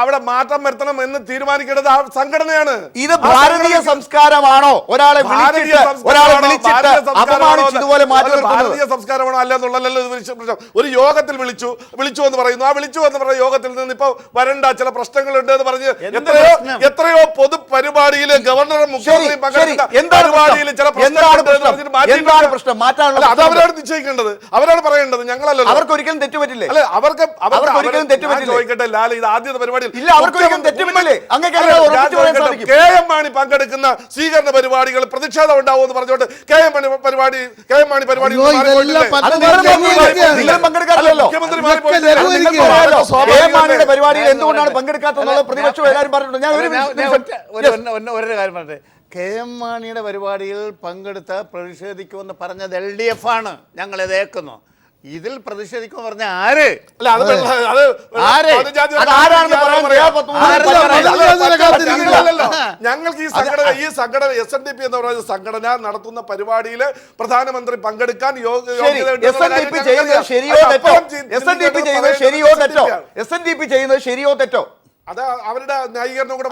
അവിടെ മാറ്റം വരുത്തണം എന്ന് തീരുമാനിക്കേണ്ടത് ആ സംഘടനയാണ്. ഇത് ഭാരതീയ സംസ്കാരമാണോ? ഒരാളെ ഭാരതീയ സംസ്കാരമാണോ അല്ലെന്നുള്ളല്ലോ പ്രശ്നം. ഒരു യോഗത്തിൽ വിളിച്ചു എന്ന് പറയുന്നു. ആ വിളിച്ചു എന്ന് പറയുന്ന യോഗത്തിൽ നിന്ന് ഇപ്പൊ വരണ്ട ചില പ്രശ്നങ്ങളുണ്ട് എന്ന് പറഞ്ഞ് എത്രയോ പൊതു പരിപാടിയിൽ ഗവർണറും മുഖ്യമന്ത്രിയും പങ്കെടുക്കുന്ന പരിപാടിയിൽ ചില പ്രശ്നങ്ങൾ അത് അവരാണ് നിശ്ചയിക്കേണ്ടത്, അവരാണ് പറയേണ്ടത്, ഞങ്ങളല്ലോ. അവർക്ക് ഒരിക്കലും തെറ്റുപറ്റില്ലേ? അല്ലെ, അവർക്ക് ചോദിക്കട്ടെ ലാല, ഇത് ആദ്യത്തെ പരിപാടിയിൽ കെ എം മാണി പങ്കെടുക്കുന്ന സ്വീകരണ പരിപാടികൾ പ്രതിഷേധം ഉണ്ടാവും എന്ന് പറഞ്ഞുകൊണ്ട് കെ എം മാണി പരിപാടി മുഖ്യമന്ത്രിയുടെ പരിപാടിയിൽ എന്തുകൊണ്ടാണ് പങ്കെടുക്കാത്തത് പ്രതിപക്ഷം എല്ലാവരും പറഞ്ഞിട്ടുണ്ട്. ഞാൻ ഒരു കാര്യം പറഞ്ഞേ, കെ എം മാണിയുടെ പരിപാടിയിൽ പങ്കെടുത്ത് പ്രതിഷേധിക്കുമെന്ന് പറഞ്ഞത് LDF ആണ്. ഞങ്ങൾ ഇത് ഏക്കുന്നു. ഇതിൽ പ്രതിഷേധിക്കുമെന്ന് പറഞ്ഞ ആര്? ഞങ്ങൾക്ക് ഈ സംഘടന SNDP എന്ന് പറയുന്ന സംഘടന നടത്തുന്ന പരിപാടിയിൽ പ്രധാനമന്ത്രി പങ്കെടുക്കാൻ ശരിയോ തെറ്റോ? അത് അവരുടെ ന്യായീകരണം കൂടെ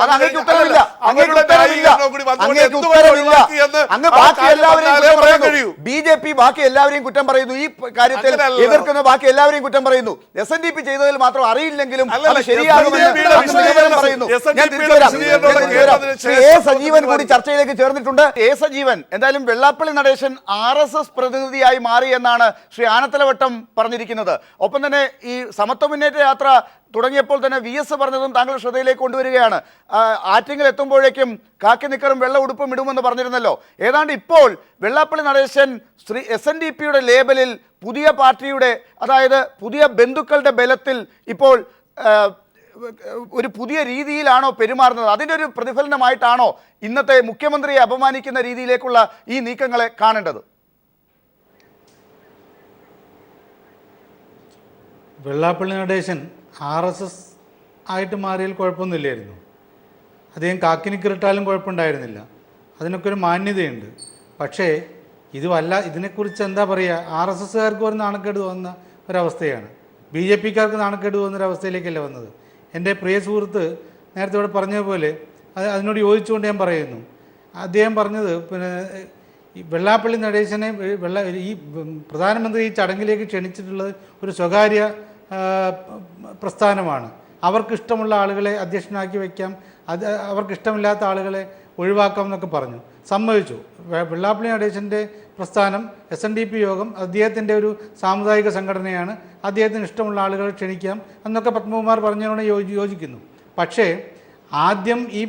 BJP ബാക്കി എല്ലാവരെയും കുറ്റം പറയുന്നു. ഈ കാര്യത്തിൽ എതിർക്കുന്ന ബാക്കി എല്ലാവരെയും കുറ്റം പറയുന്നു. SNDP ചെയ്തതിൽ മാത്രം അറിയില്ലെങ്കിലും പറയുന്നു. സജീവൻ കൂടി ചർച്ചയിലേക്ക് ചേർന്നിട്ടുണ്ട്. സജീവൻ, എന്തായാലും വെള്ളാപ്പള്ളി നടേശൻ RSS പ്രതിനിധിയായി മാറി എന്നാണ് ശ്രീ ആനത്തലവട്ടം പറഞ്ഞിരിക്കുന്നത്. ഒപ്പം തന്നെ ഈ സമത്വ മുന്നേറ്റ യാത്ര തുടങ്ങിയപ്പോൾ തന്നെ VS പറഞ്ഞതും താങ്കൾ ശ്രദ്ധയിലേക്ക് കൊണ്ടുവരികയാണ്. ആറ്റിങ്ങൽ എത്തുമ്പോഴേക്കും കാക്കി നിക്കറും വെള്ള ഉടുപ്പും ഇടുമെന്ന് പറഞ്ഞിരുന്നല്ലോ. ഏതാണ്ട് ഇപ്പോൾ വെള്ളാപ്പള്ളി നടേശൻ SNDPയുടെ ലേബലിൽ പുതിയ പാർട്ടിയുടെ, അതായത് പുതിയ ബന്ധുക്കളുടെ ബലത്തിൽ ഇപ്പോൾ ഒരു പുതിയ രീതിയിലാണോ പെരുമാറുന്നത്? അതിൻ്റെ ഒരു പ്രതിഫലനമായിട്ടാണോ ഇന്നത്തെ മുഖ്യമന്ത്രിയെ അപമാനിക്കുന്ന രീതിയിലേക്കുള്ള ഈ നീക്കങ്ങളെ കാണേണ്ടത്? വെള്ളാപ്പള്ളി നടേശൻ RSS ആയിട്ട് മാറിയാൽ കുഴപ്പമൊന്നുമില്ലായിരുന്നു. അദ്ദേഹം കാക്കിനിക്കിറിട്ടാലും കുഴപ്പമുണ്ടായിരുന്നില്ല. അതിനൊക്കെ ഒരു മാന്യതയുണ്ട്. പക്ഷേ ഇതിനെക്കുറിച്ച് എന്താ പറയുക, RSSകാർക്ക് ഒരു നാണക്കേട് തോന്നുന്ന ഒരവസ്ഥയാണ്. BJPക്കാർക്ക് നാണക്കേട് തോന്നുന്നൊരവസ്ഥയിലേക്കല്ല വന്നത്. എൻ്റെ പ്രിയ സുഹൃത്ത് നേരത്തെ ഇവിടെ പറഞ്ഞതുപോലെ അതിനോട് യോജിച്ചുകൊണ്ട് ഞാൻ പറയുന്നു. അദ്ദേഹം പറഞ്ഞത് പിന്നെ വെള്ളാപ്പള്ളി നടേശനെ ഈ പ്രധാനമന്ത്രി ഈ ചടങ്ങിലേക്ക് ക്ഷണിച്ചിട്ടുള്ളത് ഒരു സ്വകാര്യ പ്രസ്ഥാനമാണ്. അവർക്കിഷ്ടമുള്ള ആളുകളെ അധ്യക്ഷനാക്കി വയ്ക്കാം, അവർക്കിഷ്ടമില്ലാത്ത ആളുകളെ ഒഴിവാക്കാം എന്നൊക്കെ പറഞ്ഞു. സമ്മതിച്ചു. വെള്ളാപ്പള്ളി നടേശൻ്റെ പ്രസ്ഥാനം SNDP യോഗം അദ്ദേഹത്തിൻ്റെ ഒരു സാമുദായിക സംഘടനയാണ്, അദ്ദേഹത്തിന് ഇഷ്ടമുള്ള ആളുകളെ ക്ഷണിക്കാം എന്നൊക്കെ പത്മകുമാർ പറഞ്ഞതിനോട് യോജിക്കുന്നു. പക്ഷേ ആദ്യം ഈ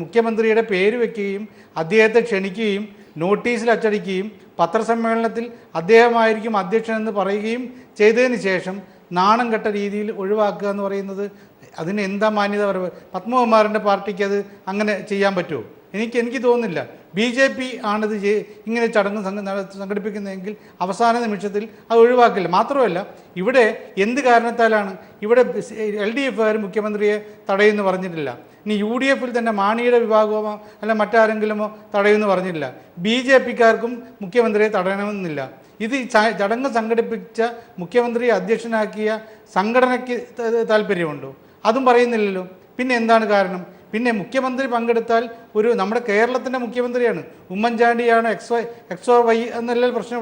മുഖ്യമന്ത്രിയുടെ പേര് വയ്ക്കുകയും അദ്ദേഹത്തെ ക്ഷണിക്കുകയും നോട്ടീസിൽ അച്ചടിക്കുകയും പത്രസമ്മേളനത്തിൽ അദ്ദേഹമായിരിക്കും അധ്യക്ഷനെന്ന് പറയുകയും ചെയ്തതിന് ശേഷം നാണം കെട്ട രീതിയിൽ ഒഴിവാക്കുക എന്ന് പറയുന്നത് അതിന് എന്താ മാന്യത പറയുക? പത്മകുമാറിൻ്റെ പാർട്ടിക്ക് അത് അങ്ങനെ ചെയ്യാൻ പറ്റുമോ? എനിക്ക് തോന്നുന്നില്ല. BJP ആണിത് ഇങ്ങനെ ചടങ്ങ് സംഘടിപ്പിക്കുന്നതെങ്കിൽ അവസാന നിമിഷത്തിൽ അത് ഒഴിവാക്കില്ല. മാത്രമല്ല, ഇവിടെ എന്ത് കാരണത്താലാണ് ഇവിടെ LDFകാർ മുഖ്യമന്ത്രിയെ തടയുമെന്ന് പറഞ്ഞിട്ടില്ല. ഇനി UDFിൽ തന്നെ മാണിയുടെ വിഭാഗമോ അല്ല മറ്റാരെങ്കിലുമോ തടയുമെന്ന് പറഞ്ഞില്ല. BJPക്കാർക്കും മുഖ്യമന്ത്രിയെ തടയണമെന്നില്ല. ഇത് ചടങ്ങ് സംഘടിപ്പിച്ച മുഖ്യമന്ത്രിയെ അധ്യക്ഷനാക്കിയ സംഘടനയ്ക്ക് താല്പര്യമുണ്ടോ? അതും പറയുന്നില്ലല്ലോ. പിന്നെ എന്താണ് കാരണം? പിന്നെ മുഖ്യമന്ത്രി പങ്കെടുത്താൽ നമ്മുടെ കേരളത്തിൻ്റെ മുഖ്യമന്ത്രിയാണ്, ഉമ്മൻചാണ്ടിയാണ്, XY എന്നല്ല പ്രശ്നം.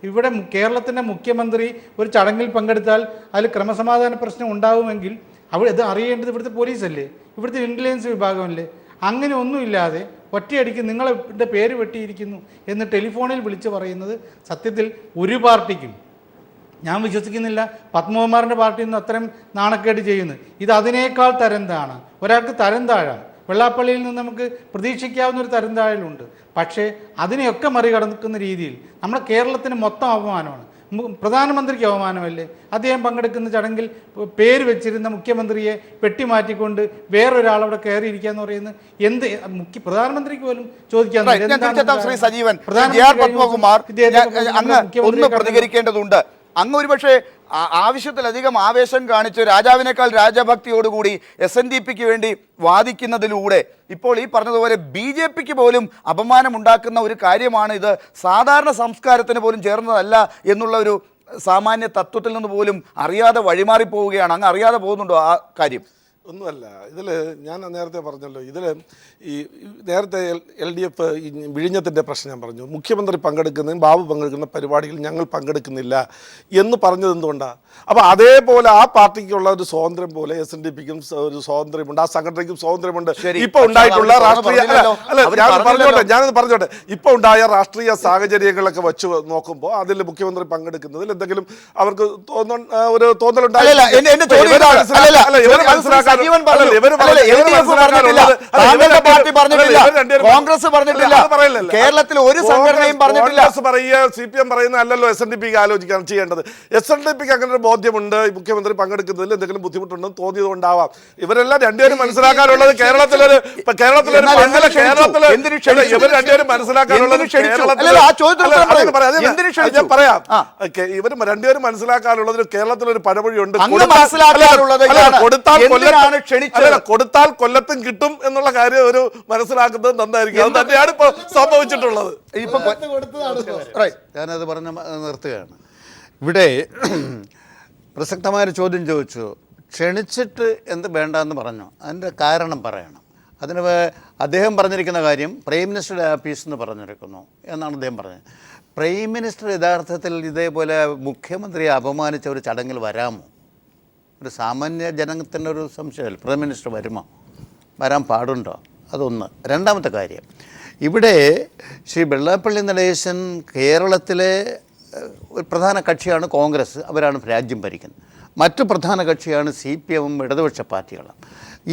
ഇവിടെ കേരളത്തിൻ്റെ മുഖ്യമന്ത്രി ഒരു ചടങ്ങിൽ പങ്കെടുത്താൽ അതിൽ ക്രമസമാധാന പ്രശ്നം ഉണ്ടാകുമെങ്കിൽ ഇത് അറിയേണ്ടത് ഇവിടുത്തെ പോലീസല്ലേ, ഇവിടുത്തെ ഇൻ്റലിജൻസ് വിഭാഗമല്ലേ? അങ്ങനെ ഒന്നുമില്ലാതെ ഒറ്റയടിക്ക് നിങ്ങളുടെ പേര് വെട്ടിയിരിക്കുന്നു എന്ന് ടെലിഫോണിൽ വിളിച്ച് പറയുന്നത് സത്യത്തിൽ ഒരു പാർട്ടിക്കും ഞാൻ വിശ്വസിക്കുന്നില്ല പത്മകുമാറിൻ്റെ പാർട്ടിയിൽ നിന്ന് അത്രയും നാണക്കേട് ചെയ്യുന്നു. ഇത് അതിനേക്കാൾ തരം താഴാണ്. ഒരാൾക്ക് തരം താഴാം. വെള്ളാപ്പള്ളിയിൽ നിന്ന് നമുക്ക് പ്രതീക്ഷിക്കാവുന്ന ഒരു തരം താഴലുണ്ട്. പക്ഷേ അതിനെയൊക്കെ മറികടക്കുന്ന രീതിയിൽ നമ്മുടെ കേരളത്തിന് മൊത്തം അപമാനമാണ്. പ്രധാനമന്ത്രിക്ക് അവമാനമല്ലേ? അദ്ദേഹം പങ്കെടുക്കുന്ന ചടങ്ങിൽ പേര് വെച്ചിരുന്ന മുഖ്യമന്ത്രിയെ വെട്ടിമാറ്റിക്കൊണ്ട് വേറൊരാളവിടെ കയറിയിരിക്കുക എന്ന് പറയുന്നത് എന്ത് പ്രധാനമന്ത്രിക്ക് പോലും ചോദിക്കാൻ ശ്രീ സജീവൻ, പത്മകുമാർ അങ്ങ് ഒന്ന് പ്രതികരിക്കേണ്ടതുണ്ട്. അങ്ങ് ഒരുപക്ഷെ ആവശ്യത്തിലധികം ആവേശം കാണിച്ച് രാജാവിനേക്കാൾ രാജഭക്തിയോടുകൂടി SNDPക്ക് വേണ്ടി വാദിക്കുന്നതിലൂടെ ഇപ്പോൾ ഈ പറഞ്ഞതുപോലെ BJPക്ക് പോലും അപമാനമുണ്ടാക്കുന്ന ഒരു കാര്യമാണ് ഇത്. സാധാരണ സംസ്കാരത്തിന് പോലും ചേർന്നതല്ല എന്നുള്ള ഒരു സാമാന്യ തത്വത്തിൽ നിന്ന് പോലും അറിയാതെ വഴിമാറിപ്പോവുകയാണ്. അങ്ങ് അറിയാതെ പോകുന്നുണ്ടോ ആ കാര്യം? ഒന്നുമല്ല. ഇതിൽ ഞാൻ നേരത്തെ പറഞ്ഞല്ലോ, ഇതിൽ ഈ നേരത്തെ LDF വിഴിഞ്ഞത്തിൻ്റെ പ്രശ്നം ഞാൻ പറഞ്ഞു. മുഖ്യമന്ത്രി പങ്കെടുക്കുന്നതും ബാബു പങ്കെടുക്കുന്ന പരിപാടിയിൽ ഞങ്ങൾ പങ്കെടുക്കുന്നില്ല എന്ന് പറഞ്ഞത് എന്തുകൊണ്ടാണ്? അപ്പോൾ അതേപോലെ ആ പാർട്ടിക്കുള്ള ഒരു സ്വാതന്ത്ര്യം പോലെ SNDPക്കും ഒരു സ്വാതന്ത്ര്യമുണ്ട്, ആ സംഘടനയ്ക്കും സ്വാതന്ത്ര്യമുണ്ട്. ഇപ്പോൾ ഉണ്ടായിട്ടുള്ള രാഷ്ട്രീയ ഞാനത് പറഞ്ഞോട്ടെ, ഇപ്പോൾ ഉണ്ടായ രാഷ്ട്രീയ സാഹചര്യങ്ങളൊക്കെ വെച്ച് നോക്കുമ്പോൾ അതിൽ മുഖ്യമന്ത്രി പങ്കെടുക്കുന്നതിൽ എന്തെങ്കിലും അവർക്ക് ഒരു തോന്നലുണ്ടായി. കോൺഗ്രസ് പറഞ്ഞിട്ടില്ല, കേരളത്തിൽ ഒരു സംഘടനയും പറഞ്ഞിട്ടില്ല. CPM പറയുന്ന അല്ലല്ലോ SNDPക്ക് ആലോചിക്കാൻ ചെയ്യേണ്ടത്. SNDPക്ക് അങ്ങനെ ഒരു ബോധ്യമുണ്ട്, മുഖ്യമന്ത്രി പങ്കെടുക്കുന്നതിൽ എന്തെങ്കിലും ബുദ്ധിമുട്ടുണ്ടെന്ന് തോന്നിയത് കൊണ്ടാവാം. ഇവരെല്ലാം രണ്ടുപേരും മനസ്സിലാക്കാനുള്ളത് ഇവർ രണ്ടുപേരും മനസ്സിലാക്കാനുള്ളത് ഞാൻ പറയാം. ഇവർ രണ്ടുപേരും മനസ്സിലാക്കാനുള്ളത് കേരളത്തിലൊരു പഴമൊഴിയുണ്ട്, കൊടുത്താൽ കൊല്ലത്തും കിട്ടും എന്നുള്ള കാര്യം ഒരു മനസ്സിലാക്കുന്നത് നന്നായിരിക്കും. അത് തന്നെയാണ് ഇപ്പൊ സംഭവിച്ചിട്ടുള്ളത്. ഞാനത് പറഞ്ഞ് നിർത്തുകയാണ്. ഇവിടെ പ്രസക്തമായൊരു ചോദ്യം ചോദിച്ചു, ക്ഷണിച്ചിട്ട് എന്ത് വേണ്ടെന്ന് പറഞ്ഞു. അതിൻ്റെ കാരണം പറയണം. അതിന് അദ്ദേഹം പറഞ്ഞിരിക്കുന്ന കാര്യം പ്രൈം മിനിസ്റ്ററുടെ ആഫീസ് എന്ന് പറഞ്ഞിരിക്കുന്നു എന്നാണ് അദ്ദേഹം പറഞ്ഞത്. പ്രൈം മിനിസ്റ്റർ യഥാർത്ഥത്തിൽ ഇതേപോലെ മുഖ്യമന്ത്രിയെ അപമാനിച്ച ഒരു ചടങ്ങിൽ വരാമോ? ഒരു സാമാന്യ ജനത്തിൻ്റെ ഒരു സംശയമല്ല. പ്രൈം മിനിസ്റ്റർ വരുമോ? വരാൻ പാടുണ്ടോ? അതൊന്ന്. രണ്ടാമത്തെ കാര്യം, ഇവിടെ ശ്രീ വെള്ളാപ്പള്ളി നടേശൻ കേരളത്തിലെ ഒരു പ്രധാന കക്ഷിയാണ് കോൺഗ്രസ്, അവരാണ് രാജ്യം ഭരിക്കുന്നത്. മറ്റു പ്രധാന കക്ഷിയാണ് CPM ഇടതുപക്ഷ പാർട്ടികളും.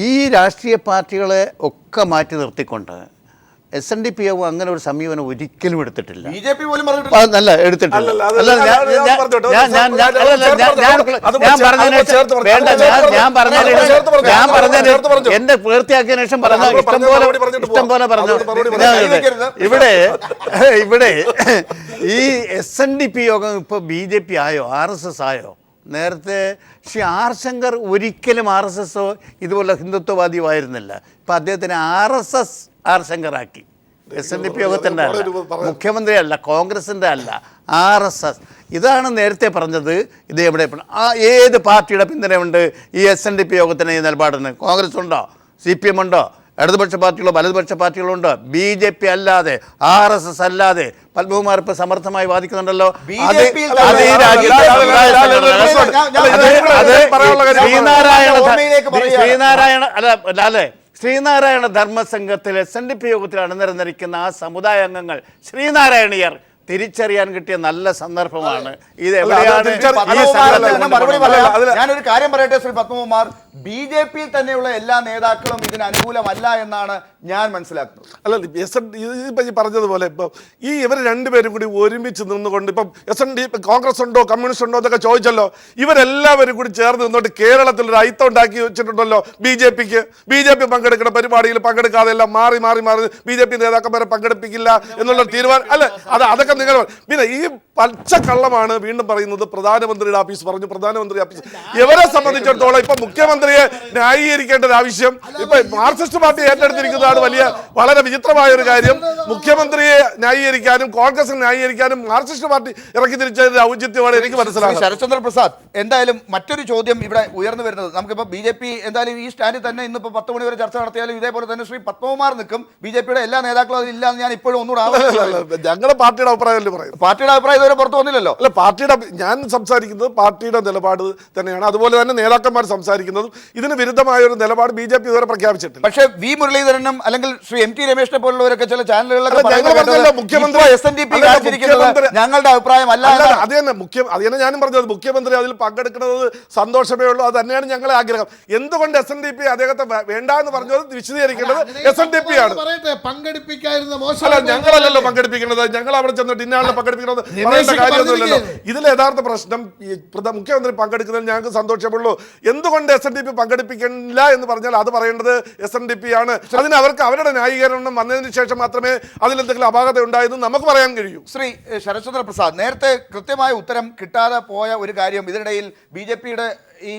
ഈ രാഷ്ട്രീയ പാർട്ടികളെ ഒക്കെ മാറ്റി നിർത്തിക്കൊണ്ട് SNDP അങ്ങനെ ഒരു സമീപനം ഒരിക്കലും എടുത്തിട്ടില്ല. BJP പോലും അല്ല എടുത്തിട്ടില്ല. എന്റെ പൂർത്തിയാക്കിയതിനു ശേഷം പറഞ്ഞു ഇഷ്ടം പോലെ പറഞ്ഞു. ഇവിടെ ഈ SNDP യോഗം ഇപ്പൊ BJP ആയോ RSS ആയോ? നേരത്തെ ശ്രീ ആർ ശങ്കർ ഒരിക്കലും RSS ഇതുപോലെ ഹിന്ദുത്വവാദിയുമായിരുന്നില്ല. ഇപ്പം അദ്ദേഹത്തിന് RSS ആർ ശങ്കറാക്കി. SNDP യോഗത്തിൻ്റെ അല്ല, മുഖ്യമന്ത്രി അല്ല, കോൺഗ്രസിൻ്റെ അല്ല, RSS. ഇതാണ് നേരത്തെ പറഞ്ഞത്. ഇത് എവിടെ ഏത് പാർട്ടിയുടെ പിന്തുണയുണ്ട് ഈ SNDP യോഗത്തിന്, ഈ നിലപാടിന്? കോൺഗ്രസ് ഉണ്ടോ? CPM ഉണ്ടോ? ഇടതുപക്ഷ പാർട്ടികളോ വലതുപക്ഷ പാർട്ടികളോ ഉണ്ടോ? BJP അല്ലാതെ RSS അല്ലാതെ പത്മകുമാർ ഇപ്പൊ സമർത്ഥമായി വാദിക്കുന്നുണ്ടല്ലോ. ശ്രീനാരായണ ധർമ്മസംഘത്തിൽ SNDP യോഗത്തിൽ അണിനിരന്നിരിക്കുന്ന ആ സമുദായ അംഗങ്ങൾ ശ്രീനാരായണീയർ തിരിച്ചറിയാൻ കിട്ടിയ നല്ല സന്ദർഭമാണ് ഇത്. ഞാനൊരു കാര്യം പറയട്ടെ ശ്രീ പത്മകുമാർ, BJPയിൽ തന്നെയുള്ള എല്ലാ നേതാക്കളും ഇതിന് അനുകൂലമല്ല എന്നാണ് ഞാൻ മനസ്സിലാക്കുന്നത്. അല്ല, ഇപ്പം ഈ പറഞ്ഞതുപോലെ ഇപ്പം ഇവർ രണ്ടുപേരും കൂടി ഒരുമിച്ച് നിന്നുകൊണ്ട് ഇപ്പം SNDP കോൺഗ്രസ് ഉണ്ടോ കമ്മ്യൂണിസ്റ്റ് ഉണ്ടോ എന്നൊക്കെ ചോദിച്ചല്ലോ. ഇവരെല്ലാവരും കൂടി ചേർന്ന് നിന്നോട്ട് കേരളത്തിൽ ഒരു ഐത്തം ഉണ്ടാക്കി വെച്ചിട്ടുണ്ടല്ലോ. BJP പങ്കെടുക്കുന്ന പരിപാടിയിൽ പങ്കെടുക്കാതെ എല്ലാം മാറി BJP നേതാക്കന്മാരെ പങ്കെടുപ്പിക്കില്ല എന്നുള്ള തീരുമാനം അല്ല. അതൊക്കെ നിങ്ങൾ പിന്നെ ഈ പച്ചക്കള്ളമാണ് വീണ്ടും പറയുന്നത്. പ്രധാനമന്ത്രിയുടെ ഓഫീസ് പറഞ്ഞു, പ്രധാനമന്ത്രി ഓഫീസ് ഇവരെ സംബന്ധിച്ചിടത്തോളം ഇപ്പൊ മുഖ്യമന്ത്രിയെ ന്യായീകരിക്കേണ്ട ഒരു ആവശ്യം ഇപ്പൊ മാർക്സിസ്റ്റ് പാർട്ടി ഏറ്റെടുത്തിരിക്കുന്നതാണ് വളരെ വിചിത്രമായ ഒരു കാര്യം. മുഖ്യമന്ത്രിയെ ന്യായീകരിക്കാനും കോൺഗ്രസിനെ ന്യായീകരിക്കാനും മാർക്സിസ്റ്റ് പാർട്ടി ഇറക്കി തിരിച്ചതിന്റെ ഔചിത്യമാണ് എനിക്ക് മനസ്സിലാക്കുന്നത്. ശരത്ചന്ദ്ര പ്രസാദ്, എന്തായാലും മറ്റൊരു ചോദ്യം ഇവിടെ ഉയർന്നു വരുന്നത്, നമുക്കിപ്പോൾ BJP എന്തായാലും ഈ സ്റ്റാൻഡിൽ തന്നെ ഇന്നിപ്പോൾ 10 മണി വരെ ചർച്ച നടത്തിയാലും ഇതേപോലെ തന്നെ ശ്രീ പത്മകുമാർ നിൽക്കും. BJPയുടെ എല്ലാ നേതാക്കളും അതിലില്ല എന്ന് ഞാൻ ഇപ്പോഴും ഒന്നുകൂടെ ഞങ്ങളുടെ പാർട്ടിയുടെ അഭിപ്രായം അഭിപ്രായമല്ലേ പറയുന്നത്. പാർട്ടിയുടെ അഭിപ്രായം ഇതുവരെ പുറത്തു വന്നില്ലല്ലോ. അല്ല, പാർട്ടിയുടെ ഞാൻ സംസാരിക്കുന്നത് പാർട്ടിയുടെ നിലപാട് തന്നെയാണ്. അതുപോലെ തന്നെ നേതാക്കന്മാർ സംസാരിക്കുന്നതും ഇതിന് വിരുദ്ധമായ ഒരു നിലപാട് BJP ഇതുവരെ പ്രഖ്യാപിച്ചിട്ടില്ല. പക്ഷേ വി മുരളീധരനും അല്ലെങ്കിൽ ശ്രീ MT രമേശിനെ പോലുള്ളവരൊക്കെ ചില ചാനലുകളിലൊക്കെ അല്ല, ഞങ്ങൾ പറഞ്ഞല്ലോ, മുഖ്യമന്ത്രി SNDP കാണിച്ചിരിക്കുന്നത് ഞങ്ങളുടെ അഭിപ്രായമല്ല. അത് തന്നെ ഞാനും പറഞ്ഞത്, മുഖ്യമന്ത്രി അതിൽ പങ്കെടുക്കുന്നത് സന്തോഷമേ ഉള്ളൂ. അത് തന്നെയാണ് ഞങ്ങളെ ആഗ്രഹം. എന്തുകൊണ്ട് SNDP അദ്ദേഹത്തെ വേണ്ട എന്ന് പറഞ്ഞത് വിശദീകരിക്കേണ്ടത് SNDP ആണ്. പങ്കെടുപ്പിക്കാതിരുന്ന അല്ല, ഞങ്ങളല്ലല്ലോ പങ്കെടുപ്പിക്കുന്നത്. ഞങ്ങൾ അവിടെ ചെന്നിട്ട് ഇന്നാളിനെ പങ്കെടുപ്പിക്കുന്നത് പറയേണ്ട കാര്യമൊന്നുമില്ലല്ലോ. ഇതിൽ യഥാർത്ഥ പ്രശ്നം മുഖ്യമന്ത്രി പങ്കെടുക്കുന്നതിൽ ഞങ്ങൾക്ക് സന്തോഷമുള്ളൂ. എന്തുകൊണ്ട് SNDP പങ്കെടുപ്പിക്കില്ല എന്ന് പറഞ്ഞാൽ അത് പറയേണ്ടത് SNDP ആണ്. അതിന് അവർക്ക് അവരുടെ ന്യായീകരണം വന്നതിന് ശേഷം മാത്രമേ അതിലെന്തെങ്കിലും അപാകത ഉണ്ടായെന്ന് നമുക്ക് പറയാൻ കഴിയൂ. ശ്രീ ശരത്ചന്ദ്ര പ്രസാദ്, നേരത്തെ കൃത്യമായ ഉത്തരം കിട്ടാതെ പോയ ഒരു കാര്യം, ഇതിനിടയിൽ BJPയുടെ ഈ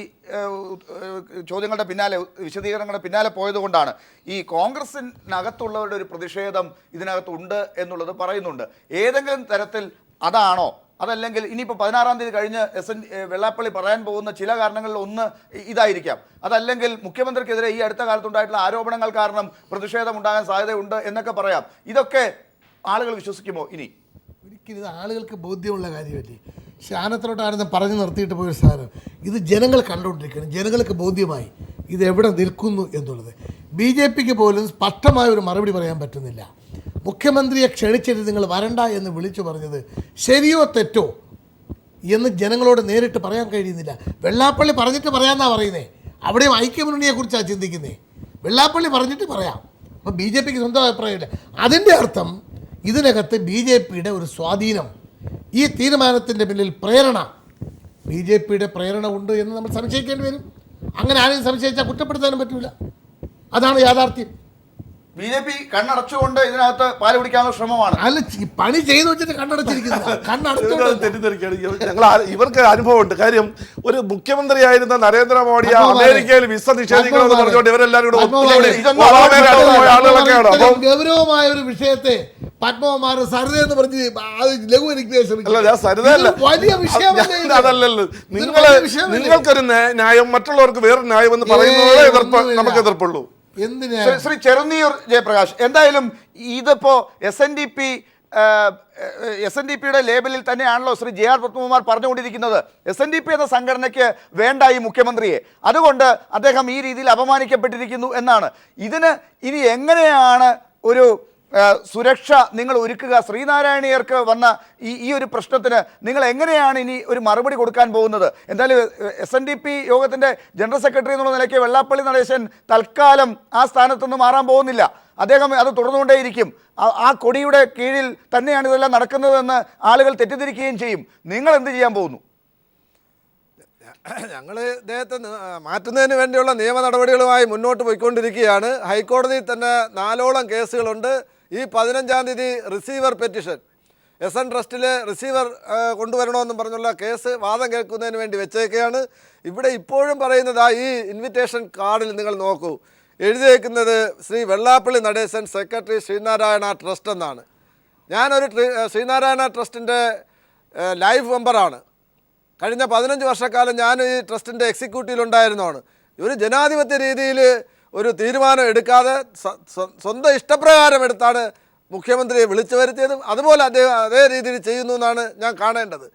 ചോദ്യങ്ങളുടെ പിന്നാലെ, വിശദീകരണങ്ങളുടെ പിന്നാലെ പോയതുകൊണ്ടാണ് ഈ കോൺഗ്രസിനകത്തുള്ളവരുടെ ഒരു പ്രതിഷേധം ഇതിനകത്തുണ്ട് എന്നുള്ളത് പറയുന്നുണ്ട്. ഏതെങ്കിലും തരത്തിൽ അതാണോ, അതല്ലെങ്കിൽ ഇനിയിപ്പോൾ 16-ാം തീയതി കഴിഞ്ഞ് വെള്ളാപ്പള്ളി പറയാൻ പോകുന്ന ചില കാരണങ്ങളിൽ ഒന്ന് ഇതായിരിക്കാം, അതല്ലെങ്കിൽ മുഖ്യമന്ത്രിക്കെതിരെ ഈ അടുത്ത കാലത്തുണ്ടായിട്ടുള്ള ആരോപണങ്ങൾ കാരണം പ്രതിഷേധം ഉണ്ടാകാൻ സാധ്യതയുണ്ട് എന്നൊക്കെ പറയാം. ഇതൊക്കെ ആളുകൾ വിശ്വസിക്കുമോ ഇനി? ഒരിക്കലും ഇത് ആളുകൾക്ക് ബോധ്യമുള്ള കാര്യമല്ലേ. സ്ഥാനത്തോട്ടായിരുന്നു പറഞ്ഞു നിർത്തിയിട്ട് പോയൊരു സാധനം ഇത് ജനങ്ങൾ കണ്ടുകൊണ്ടിരിക്കുകയാണ്. ജനങ്ങൾക്ക് ബോധ്യമായി ഇത് എവിടെ നിൽക്കുന്നു എന്നുള്ളത്. BJPക്ക് പോലും സ്പഷ്ടമായ ഒരു മറുപടി പറയാൻ പറ്റുന്നില്ല. മുഖ്യമന്ത്രിയെ ക്ഷണിച്ചിട്ട് നിങ്ങൾ വരണ്ട എന്ന് വിളിച്ചു പറഞ്ഞത് ശരിയോ തെറ്റോ എന്ന് ജനങ്ങളോട് നേരിട്ട് പറയാൻ കഴിയുന്നില്ല. വെള്ളാപ്പള്ളി പറഞ്ഞിട്ട് പറയാമെന്നാണ് പറയുന്നത്. അവിടെയും ഐക്യമുന്നണിയെക്കുറിച്ചാണ് ചിന്തിക്കുന്നത്. വെള്ളാപ്പള്ളി പറഞ്ഞിട്ട് പറയാം. അപ്പം BJPക്ക് സ്വന്തം അഭിപ്രായമില്ല. അതിൻ്റെ അർത്ഥം ഇതിനകത്ത് BJPയുടെ ഒരു സ്വാധീനം, ഈ തീരുമാനത്തിൻ്റെ പിന്നിൽ പ്രേരണ, BJPയുടെ പ്രേരണ ഉണ്ട് എന്ന് നമ്മൾ സംശയിക്കേണ്ടി വരും. അങ്ങനെ ആരെയും സംശയിച്ചാൽ കുറ്റപ്പെടുത്താനും പറ്റില്ല. അതാണ് യാഥാർത്ഥ്യം. BJP കണ്ണടച്ചുകൊണ്ട് ഇതിനകത്ത് പാല് പിടിക്കാനുള്ള ശ്രമമാണ്. അല്ല, പണി ചെയ്തു വെച്ചിട്ട് തെറ്റിദ്ധരിക്കുകയാണ് ഞങ്ങൾ. ഇവർക്ക് അനുഭവമുണ്ട്. കാര്യം, ഒരു മുഖ്യമന്ത്രിയായിരുന്ന നരേന്ദ്രമോദി അമേരിക്കയിൽ വിസ നിഷേധിക്കണമെന്ന് പറഞ്ഞുകൊണ്ട് ഇവരെല്ലാവരും ആളുകളൊക്കെയാണ്. അപ്പം ഗൗരവമായ ഒരു വിഷയത്തെ പത്മകുമാർ സരിത എന്ന് പറഞ്ഞ് വലിയ വിഷയമല്ലേ. അതല്ലല്ലോ, നിങ്ങൾക്കൊരു ന്യായം മറ്റുള്ളവർക്ക് വേറൊരു ന്യായം എന്ന് പറയുന്നത് നമുക്ക് എതിർപ്പുള്ളൂ. ശ്രീ ചെറുനീർ ജയപ്രകാശ്, എന്തായാലും ഇതിപ്പോ SNDPയുടെ ലേബലിൽ തന്നെയാണല്ലോ ശ്രീ JR പത്മകുമാർ പറഞ്ഞുകൊണ്ടിരിക്കുന്നത്. SNDP എന്ന സംഘടനയ്ക്ക് വേണ്ട ഈ മുഖ്യമന്ത്രിയെ, അതുകൊണ്ട് അദ്ദേഹം ഈ രീതിയിൽ അപമാനിക്കപ്പെട്ടിരിക്കുന്നു എന്നാണ്. ഇതിന് ഇനി എങ്ങനെയാണ് ഒരു സുരക്ഷ നിങ്ങൾ ഒരുക്കുക? ശ്രീനാരായണീയർക്ക് വന്ന ഈ ഒരു പ്രശ്നത്തിന് നിങ്ങൾ എങ്ങനെയാണ് ഇനി ഒരു മറുപടി കൊടുക്കാൻ പോകുന്നത്? എന്തായാലും SNDP യോഗത്തിൻ്റെ ജനറൽ സെക്രട്ടറി എന്നുള്ള നിലയ്ക്ക് വെള്ളാപ്പള്ളി നടേശൻ തൽക്കാലം ആ സ്ഥാനത്തുനിന്ന് മാറാൻ പോകുന്നില്ല. അദ്ദേഹം അത് തുടർന്നുകൊണ്ടേയിരിക്കും. ആ കൊടിയുടെ കീഴിൽ തന്നെയാണ് ഇതെല്ലാം നടക്കുന്നതെന്ന് ആളുകൾ തെറ്റിദ്ധരിക്കുകയും ചെയ്യും. നിങ്ങൾ എന്ത് ചെയ്യാൻ പോകുന്നു? ഞങ്ങൾ ഇദ്ദേഹത്തെ മാറ്റുന്നതിന് വേണ്ടിയുള്ള നിയമ നടപടികളുമായി മുന്നോട്ട് പോയിക്കൊണ്ടിരിക്കുകയാണ്. ഹൈക്കോടതിയിൽ തന്നെ 4ഓളം കേസുകളുണ്ട്. ഈ 15-ാം തീയതി റിസീവർ പെറ്റീഷൻ, SN ട്രസ്റ്റിൽ റിസീവർ കൊണ്ടുവരണമെന്നും പറഞ്ഞുള്ള കേസ് വാദം കേൾക്കുന്നതിന് വേണ്ടി വെച്ചേക്കുകയാണ്. ഇവിടെ ഇപ്പോഴും പറയുന്നത് ഈ ഇൻവിറ്റേഷൻ കാർഡിൽ നിങ്ങൾ നോക്കൂ, എഴുതിയേക്കുന്നത് ശ്രീ വെള്ളാപ്പള്ളി നടേശൻ സെക്രട്ടറി ശ്രീനാരായണ ട്രസ്റ്റ് എന്നാണ്. ഞാനൊരു ശ്രീനാരായണ ട്രസ്റ്റിൻ്റെ ലൈഫ് മെമ്പറാണ്. കഴിഞ്ഞ 15 വർഷക്കാലം ഞാൻ ഈ ട്രസ്റ്റിൻ്റെ എക്സിക്യൂട്ടീവിലുണ്ടായിരുന്നതാണ്. ഒരു ജനാധിപത്യ രീതിയിൽ ഒരു തീരുമാനം എടുക്കാതെ സ്വന്തം ഇഷ്ടപ്രകാരം എടുത്താണ് മുഖ്യമന്ത്രിയെ വിളിച്ചു വരുത്തിയതും. അതുപോലെ അദ്ദേഹം അതേ രീതിയിൽ ചെയ്യുന്നു എന്നാണ് ഞാൻ കാണേണ്ടത്.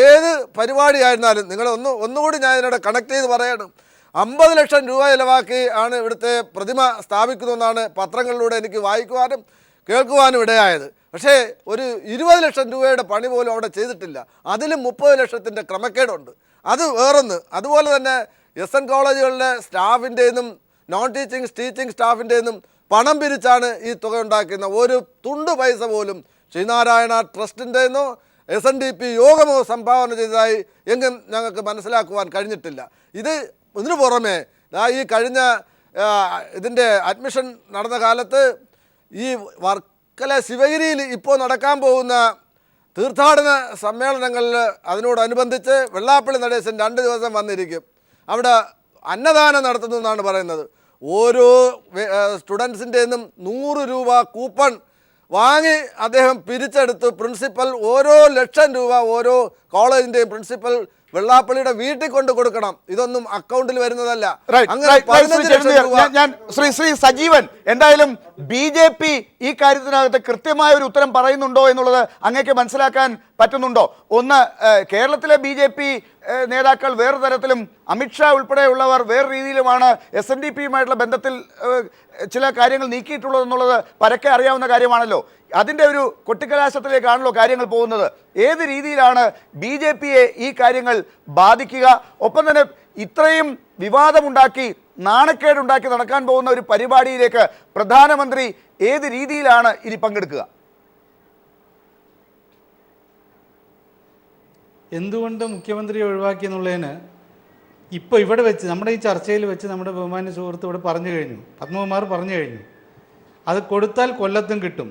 ഏത് പരിപാടിയായിരുന്നാലും നിങ്ങൾ ഒന്നുകൂടി ഞാൻ ഇതിനോട് കണക്ട് ചെയ്ത് പറയണം. 50 ലക്ഷം രൂപ ചിലവാക്കി ആണ് ഇവിടുത്തെ പ്രതിമ സ്ഥാപിക്കുന്നതെന്നാണ് പത്രങ്ങളിലൂടെ എനിക്ക് വായിക്കുവാനും കേൾക്കുവാനും ഇടയായത്. പക്ഷേ ഒരു 20 ലക്ഷം രൂപയുടെ പണി പോലും അവിടെ ചെയ്തിട്ടില്ല. അതിലും 30 ലക്ഷത്തിൻ്റെ ക്രമക്കേടുണ്ട്. അത് വേറൊന്ന്. അതുപോലെ തന്നെ SN കോളേജുകളിലെ സ്റ്റാഫിൻ്റെയും നോൺ ടീച്ചിങ് സ്റ്റാഫിൻ്റെയും പണം പിരിച്ചാണ് ഈ തുക ഉണ്ടാക്കുന്ന. ഒരു തുണ്ട് പൈസ പോലും ശ്രീനാരായണ ട്രസ്റ്റിൻ്റെന്നോ SNDP യോഗമോ സംഭാവന ചെയ്തതായി എങ്ങും ഞങ്ങൾക്ക് മനസ്സിലാക്കുവാൻ കഴിഞ്ഞിട്ടില്ല. ഇതിനു പുറമെ ഈ കഴിഞ്ഞ ഇതിൻ്റെ അഡ്മിഷൻ നടന്ന കാലത്ത് ഈ വർക്കല ശിവഗിരിയിൽ ഇപ്പോൾ നടക്കാൻ പോകുന്ന തീർത്ഥാടന സമ്മേളനങ്ങളിൽ അതിനോടനുബന്ധിച്ച് വെള്ളാപ്പള്ളി നടേശൻ 2 ദിവസം വന്നിരിക്കും. അവിടെ അന്നദാനം നടത്തുന്നു എന്നാണ് പറയുന്നത്. ഓരോ സ്റ്റുഡൻസിൻ്റെയും 100 രൂപ കൂപ്പൺ വാങ്ങി അദ്ദേഹം പിരിച്ചെടുത്ത് പ്രിൻസിപ്പൽ ഓരോ ലക്ഷം രൂപ ഓരോ കോളേജിൻ്റെയും പ്രിൻസിപ്പൽ വെള്ളാപ്പള്ളിയുടെ വീട്ടിൽ കൊണ്ട് കൊടുക്കണം. ഇതൊന്നും അക്കൗണ്ടിൽ വരുന്നതല്ല. Right, അങ്ങനെ right, right, 15 ശ്രീ ലക്ഷം രൂപ ഞാൻ ശ്രീ സജീവൻ, എന്തായാലും BJP ഈ കാര്യത്തിനകത്ത് കൃത്യമായ ഒരു ഉത്തരം പറയുന്നുണ്ടോ എന്നുള്ളത് അങ്ങേക്ക് മനസ്സിലാക്കാൻ പറ്റുന്നുണ്ടോ? ഒന്ന്, കേരളത്തിലെ BJP നേതാക്കൾ വേറെ തരത്തിലും അമിത്ഷാ ഉൾപ്പെടെയുള്ളവർ വേറെ രീതിയിലുമാണ് SNDPയുമായിട്ടുള്ള ബന്ധത്തിൽ ചില കാര്യങ്ങൾ നീക്കിയിട്ടുള്ളതെന്നുള്ളത് പരക്കെ അറിയാവുന്ന കാര്യമാണല്ലോ. അതിൻ്റെ ഒരു കൊട്ടിക്കലാശത്തിലേക്കാണല്ലോ കാര്യങ്ങൾ പോകുന്നത്. ഏത് രീതിയിലാണ് BJPയെ ഈ കാര്യങ്ങൾ ബാധിക്കുക? ഒപ്പം തന്നെ ഇത്രയും വിവാദമുണ്ടാക്കി നാണക്കേടുണ്ടാക്കി നടക്കാൻ പോകുന്ന ഒരു പരിപാടിയിലേക്ക് പ്രധാനമന്ത്രി ഏത് രീതിയിലാണ് ഇനി പങ്കെടുക്കുക? എന്തുകൊണ്ട് മുഖ്യമന്ത്രിയെ ഒഴിവാക്കി എന്നുള്ളതിന് ഇപ്പോൾ ഇവിടെ വെച്ച് നമ്മുടെ ഈ ചർച്ചയിൽ വെച്ച് നമ്മുടെ ബഹുമാന്യ സുഹൃത്ത് ഇവിടെ പറഞ്ഞു കഴിഞ്ഞു, പത്മകുമാർ പറഞ്ഞു കഴിഞ്ഞു, അത് കൊടുത്താൽ കൊല്ലത്തും കിട്ടും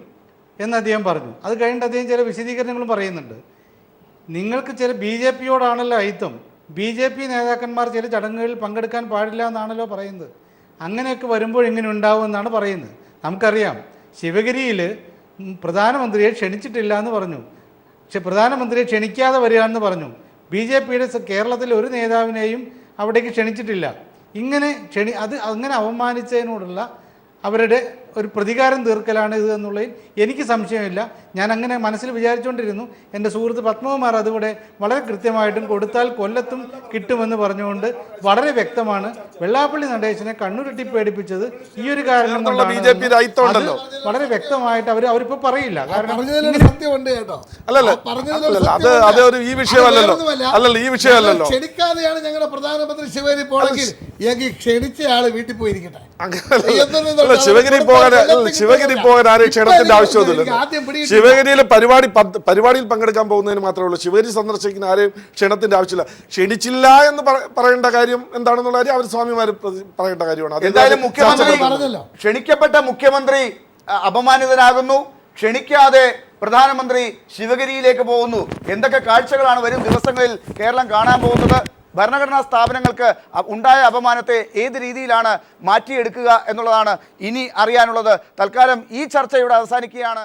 എന്ന് അദ്ദേഹം പറഞ്ഞു. അത് കഴിഞ്ഞിട്ട് അദ്ദേഹം ചില വിശദീകരണങ്ങളും പറയുന്നുണ്ട്. നിങ്ങൾക്ക് ചില BJPയോടാണല്ലോ അയിത്തം, BJP നേതാക്കന്മാർ ചില ചടങ്ങുകളിൽ പങ്കെടുക്കാൻ പാടില്ല എന്നാണല്ലോ പറയുന്നത്. അങ്ങനെയൊക്കെ വരുമ്പോൾ എങ്ങനെ ഉണ്ടാവും എന്നാണ് പറയുന്നത്. നമുക്കറിയാം, ശിവഗിരിയിൽ പ്രധാനമന്ത്രിയെ ക്ഷണിച്ചിട്ടില്ല എന്ന് പറഞ്ഞു. പക്ഷെ പ്രധാനമന്ത്രിയെ ക്ഷണിക്കാതെ വരികയാണെന്ന് പറഞ്ഞു. BJPയുടെ കേരളത്തിൽ ഒരു നേതാവിനെയും അവിടേക്ക് ക്ഷണിച്ചിട്ടില്ല. ഇങ്ങനെ അങ്ങനെ അവമാനിച്ചതിനോടുള്ള അവരുടെ ഒരു പ്രതികാരം തീർക്കലാണ് ഇത് എന്നുള്ളതിൽ എനിക്ക് സംശയമില്ല. ഞാൻ അങ്ങനെ മനസ്സിൽ വിചാരിച്ചുകൊണ്ടിരുന്നു. എൻ്റെ സുഹൃത്ത് പത്മകുമാർ അതുകൂടെ വളരെ കൃത്യമായിട്ടും കൊടുത്താൽ കൊല്ലത്തും കിട്ടുമെന്ന് പറഞ്ഞുകൊണ്ട് വളരെ വ്യക്തമാണ് വെള്ളാപ്പള്ളി നടേശനെ കണ്ണുരുട്ടി പേടിപ്പിച്ചത് ഈ ഒരു കാരണം കൊണ്ടാണ്. വളരെ വ്യക്തമായിട്ട് അവരിപ്പോൾ പറയില്ല. കാരണം സത്യമുണ്ട് കേട്ടോ. ഈ വിഷയമല്ലല്ലോ ഈ വിഷയമല്ലല്ലോ ക്ഷണിക്കാതെയാണ് ഞങ്ങളുടെ പ്രധാനമന്ത്രി ശിവഗിരി പോണെങ്കിൽ ക്ഷണിച്ച ആള് വീട്ടിൽ പോയിരിക്കട്ടെ. ശിവഗിരി പോകാൻ ആരും ക്ഷണത്തിന്റെ ആവശ്യമൊന്നുമില്ല. ശിവഗിരിയിൽ പരിപാടിയിൽ പങ്കെടുക്കാൻ പോകുന്നതിന് മാത്രമേ ഉള്ളൂ. ശിവഗിരി സന്ദർശിക്കുന്ന ആരെയും ക്ഷണത്തിന്റെ ആവശ്യമില്ല. ക്ഷണിച്ചില്ല എന്ന് പറയേണ്ട കാര്യം എന്താണെന്നുള്ള കാര്യം അവർ സ്വാമിമാർ പറയേണ്ട കാര്യമാണ്. എന്തായാലും മുഖ്യമന്ത്രി ക്ഷണിക്കപ്പെട്ട മുഖ്യമന്ത്രി അപമാനിതനാകുന്നു, ക്ഷണിക്കാതെ പ്രധാനമന്ത്രി ശിവഗിരിയിലേക്ക് പോകുന്നു. എന്തൊക്കെ കാഴ്ചകളാണ് വരും ദിവസങ്ങളിൽ കേരളം കാണാൻ പോകുന്നത്? ഭരണഘടനാ സ്ഥാപനങ്ങൾക്ക് ഉണ്ടായ അപമാനത്തെ ഏത് രീതിയിലാണ് മാറ്റിയെടുക്കുക എന്നുള്ളതാണ് ഇനി അറിയാനുള്ളത്. തൽക്കാലം ഈ ചർച്ച ഇവിടെ അവസാനിക്കുകയാണ്.